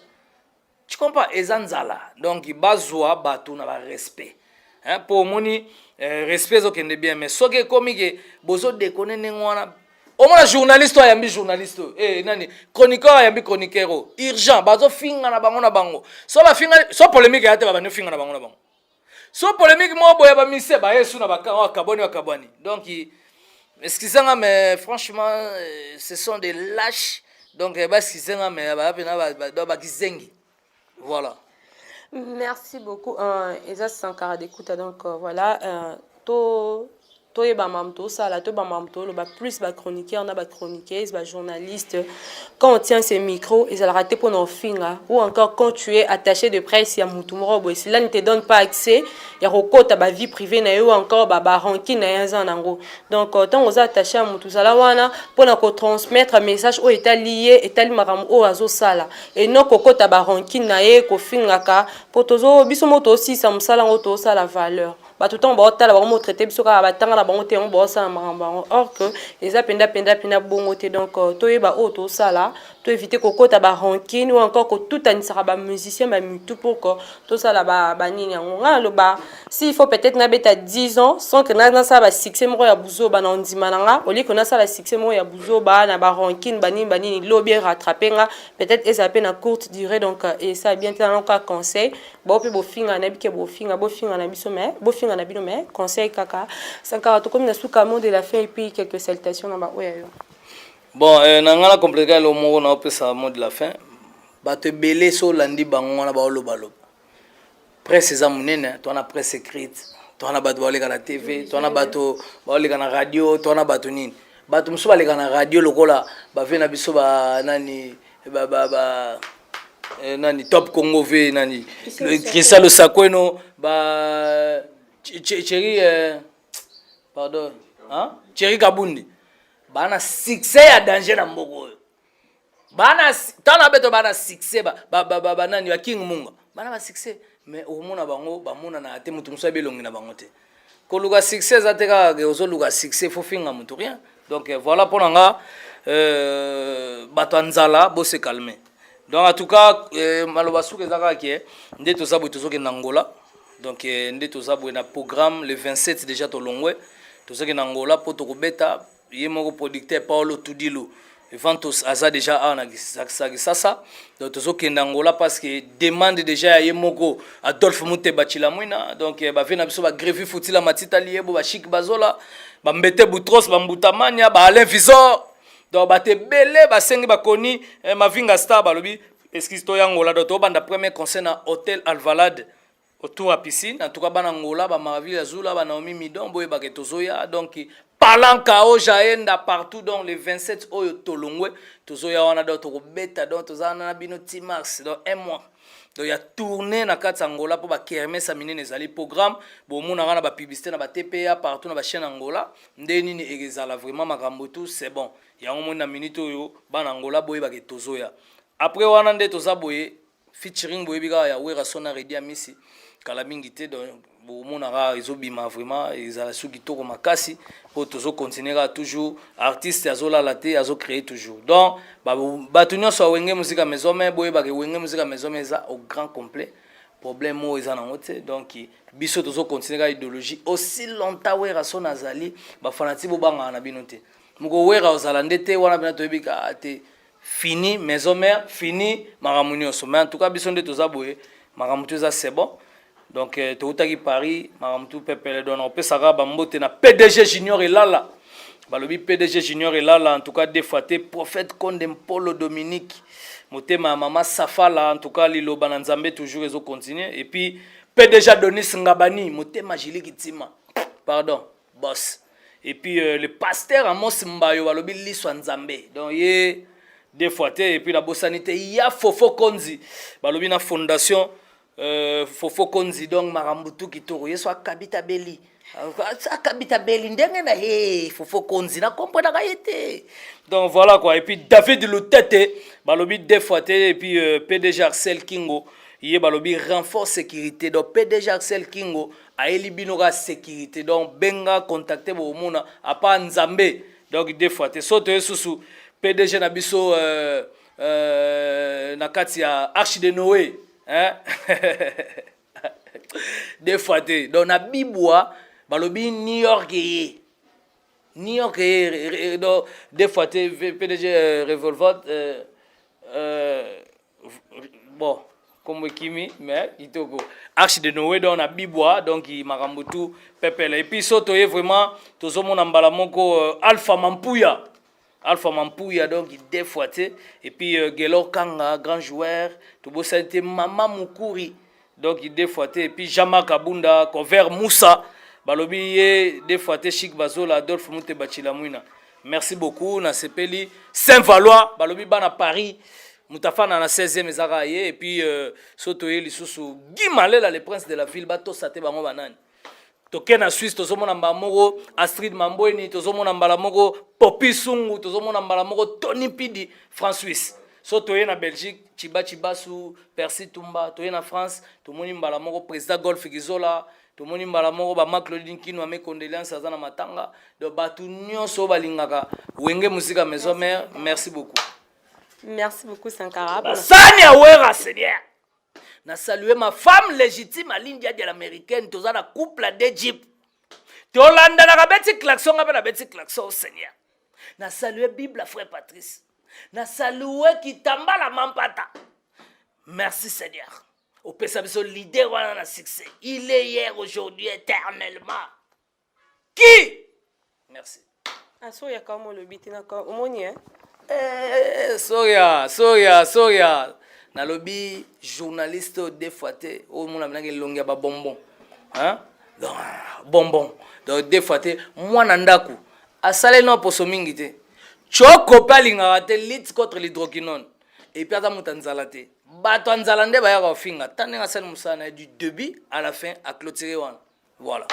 Tu comprends? Ezanzala. Donc, il bazwa batu na ba respect. Hein, pour moni respect zo kende bien mais soke komi ke bozo déconner ngwana. Au moins journaliste o yambi journaliste. Nani chroniqueur yambi chroniqueur. Urgent bazo finga na bango. So ba finga so polémique ya te ba no finga na bango. So polémique mo boya ba mise ba yesu na ba kaboni. Donc excusez-moi mais franchement ce sont des lâches. Donc excusez-moi mais ba kizengi. Voilà. Merci beaucoup. Eza Sankara d'écoute donc voilà to e ba mamto ça là to ba mamto le ba plus ba chroniqueur na ba chroniqueuse ba journaliste quand on tient ces micros ils ont raté pour nos finga ou encore quand tu es attaché de presse ya mutu morobo cela ne te donne pas accès ya rokota ba vie privée na yo encore ba ranki na yanza nango donc tant aux attaché à mutu sala wana pour na ko transmettre message au état lié état maram o azo sala et non kokota ba ranki na ye ko finga ka pour tozo biso moto aussi ça msala ngoto ça la valeur ba tout temps ba tala ba mo traiter biso ka ba tanga na bango te on bo ça na marambango or que les apenda bongo te donc toyeba o to sala to éviter kokota ba rancune ou encore que tout anisaka ba musicien ba mutu pour que to sala ba nini nga lo ba s'il faut peut-être na beta 10 ans sans que na ça ba succès mo ya buzo ba na ndima nanga au lieu que na ça la succès mo ya buzo ba na ba rancune ba nini lo bien rattraper nga peut-être esa peine à courte durée donc et ça bien tant ka conseil bo pe bo finga na bike bo finga na biso mais bo finga na bino mais conseil kaka Sankara to comme na suka mot de la fin et puis quelques salutations na ba ouais. Bon, nangala compliqué le mot na opesa mot de la fin. Ba te belé so landi bango na ba olobalo. Presse za munene, to na presse écrite, to na bato baleka na TV, to na bato baleka na radio, to na bato nini. Bato muso baleka na radio lokola ba ve na biso ba nani nani Top Congo ve nani Christophe Sakweno ba Chéri pardon hein Chéri Kabundi bana succès ya danger na mboko bana tana beto bana succès ba nani wa King Munga bana ba succès mais au mona bango ba mona na te mutu musabe longi na bango te ko luka succès zateka ke ozo luka succès fo finga mutu rien donc voilà pour nga bato nzala bo se calmer donc en tout cas maloba souke zaka ke ndeto sabu tozoke na Angola donc ndeto sabu na programme le 27 déjà to longwe tozoke na Angola pour to kobeta ye moko producteur Paulo Tudilo Ventos aza déjà a na ça donc tozo kenda Angola parce que demande déjà ya moko Adolphe Muteba Chilamwina donc ba vena biso ba greffi futila matita liebo ba chic bazola ba mbete Boutros ba Mbutamania ba Alain Visor donc ba te belé ba sengi ba koni Mavinga Star ba lobi excuse to ya Angola donc to banda premier concert na hôtel Alvalade autour à piscine en tout cas bana Angola ba Maraville Azula ba Naomi Midon boye ba ketozoya donc Palanca o jaenda partout dans les 27 oyo tolongwe tozoya wana do to beta donc tozana na bino Timax dans un mois donc ya tourner na kati Angola pour ba kermesse minene ezali programme bo mona ngana ba publicité na ba TPA partout na ba chaîne Angola ndeni ni ezala vraiment makambo tout c'est bon ya ngo na minute oyo bana Angola boye ba ke tozoya après wana nde tozaboye featuring boye biga ya Wera Sona Redi Amisi kala mingi te donc bomonaka ezobima vraiment ezala soki toko makasi po tozo continuera toujours artiste azolala te azocréer toujours donc bato nyonso awenge musika maison mais boyebaka wenge musika maison mais eza au grand complet problème oyo eza nango te donc biso tozo continuera idéologie aussi longtemps Wera so nazali bafanati bobangaka na bino te moko Wera ozala nde te wana bina toyebika te fini maison mère fini makambo nyonso mais en tout cas biso nde toza boye makambo to eza c'est bon donc toutaki Paris makamtu pepele don on peut saka bambote na PDG Junior Elala balobi PDG Junior Elala en tout cas des fois prophète Condem Polo Dominique motema mama Safala en tout cas liloba na Nzambe toujours ezo continuer et puis PDG Adonis Ngabani motema Jili Kitima pardon boss et puis le pasteur Amos Mbayo balobi liswa Nzambe donc ye des fois et puis la bossanité ya Fofo Konzi balobi na fondation Fofo Konzi donc marambutu kitoro yeso akabita beli ndenge na Fofo Konzi na comprendre ka yete donc voilà quoi et puis David Lutete balobi des fois et puis PDG Axel Kingo yé balobi renfort sécurité donc PDG Axel Kingo a elibinoka sécurité donc benga contacter bo mona a pas Nzambe donc des fois soto susu PDG na biso na kati ya Arche de Noé hein des fois donc na bibwa balobi New York donc des fois PDG Revolver bon comme kimi mais itoko Arche de Noé donc na bibwa donc il makambo tout pepele et puis soto est vraiment tozomona mbala moko Alpha Mampuya donc des fois et puis Gelo Kanga grand joueur to bosante Mama Mukuri donc des fois et puis Jama Kabunda Cover Moussa balobi des fois Chic Bazola Adolphe Muteba Chilamwina merci beaucoup na sepeli Saint-Valois balobi bana Paris mutafana na 16e ezaka ye et puis soto ye lisusu Guy Malela le prince de la ville bato sate bango banani toke na Suisse tozomona mbala moko Astrid Mamboeni tozomona mbala moko Popi Sungu tozomona mbala moko Tony Pidi France Suisse so toye na Belgique Chibasu Percy Tumba toye na France tomoni mbala moko président Golf Gizola tomoni mbala moko ba Maclodine Kino ame condoléances azana matanga do batu nyonso balingaka wenge musika maison mère merci beaucoup Sankara Sani Awera Seigneur na saluer ma femme légitime à l'India de l'américaine toza na couple d'Égypte tolanda na beti klaxon ngaba na beti klaxon Seigneur na saluer Bible frère Patrice na saluer Kitamba la Mampata merci Seigneur au pesa biso leader wana na succès il est hier aujourd'hui éternellement qui merci asoya kama le bitina ka omoni soya nalobi journaliste des fois te o mona menaki longia ba bonbon hein donc bonbon donc des fois te mwana ndaku asale no poso mingi te choko palinga te lit contre l'hydroquinone et puis ata mutanzala te bato anzala nde ba ya ko finga tanenga sel musana du début à la fin à clôturer wana voilà.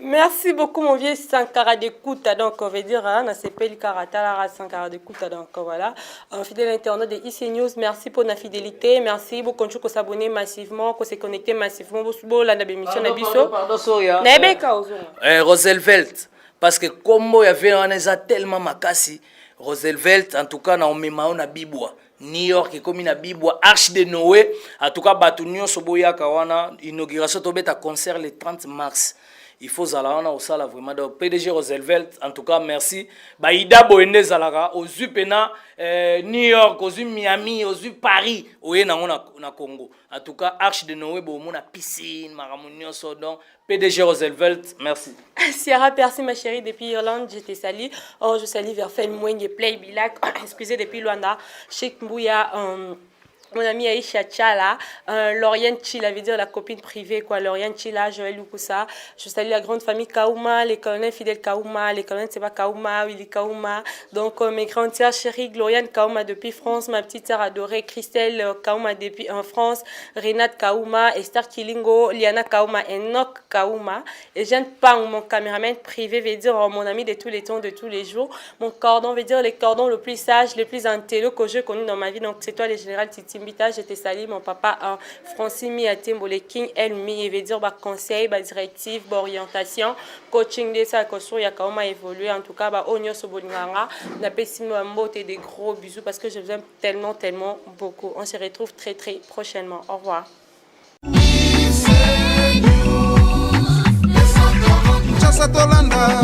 Merci beaucoup mon vieux Sankara d'écoute donc on va dire hein na sepeli karata la Sankara d'écoute donc voilà fidèle internaute de IC News merci pour la fidélité merci beaucoup de s'abonner massivement de se connecter massivement bo la émission na biso pardon soya na beka ozo Roosevelt parce que comme il y avait un tellement makasi Roosevelt en tout cas na omema na bibwa New York comme na bibwa Arche de Noé en tout cas batu nyonso boyaka wana inauguration to beta concert le 30 mars il faut zala au sala vraiment donc PDG Roosevelt en tout cas merci ba ida boende zalaka aux pena New York aux Miami aux Paris oye na na Congo en tout cas Arche de Noé bo mona piscine maramunio so donc PDG Roosevelt merci. Sierra merci ma chérie depuis Irlande je te salue. Oh je salue vers Mwengue Play Bilac excusez depuis Luanda Cheikh Mbouya mon amie Aïcha Tchala, Lauriane Chila, veut dire la copine privée, quoi, Lauriane Chila, Joël Lukusa. Je salue la grande famille Kaouma, les colonels fidèles Kaouma, les colonels Seba Kaouma, Willy Kaouma. Donc, mes grandes sœurs chéries, Gloriane Kaouma depuis France, ma petite sœur adorée, Christelle Kaouma depuis en France, Renate Kaouma, Esther Kilingo, Liana Kaouma, Enoch Kaouma. Et Jeanne Pang, mon caméraman privé, veut dire mon ami de tous les temps, de tous les jours. Mon cordon, veut dire les cordons le plus sage, le plus intello que j'ai connu dans ma vie. Donc, c'est toi, le général Titi. Je te salue, mon papa Francis Miatimbo, le King Elmi, il veut dire conseil, directive, orientation, coaching de ça, il y a comment évoluer. En tout cas, Onyo Sobolinganga, n'a pas si et des gros bisous parce que je vous aime tellement, tellement beaucoup. On se retrouve très, très prochainement. Au revoir. Tolanda,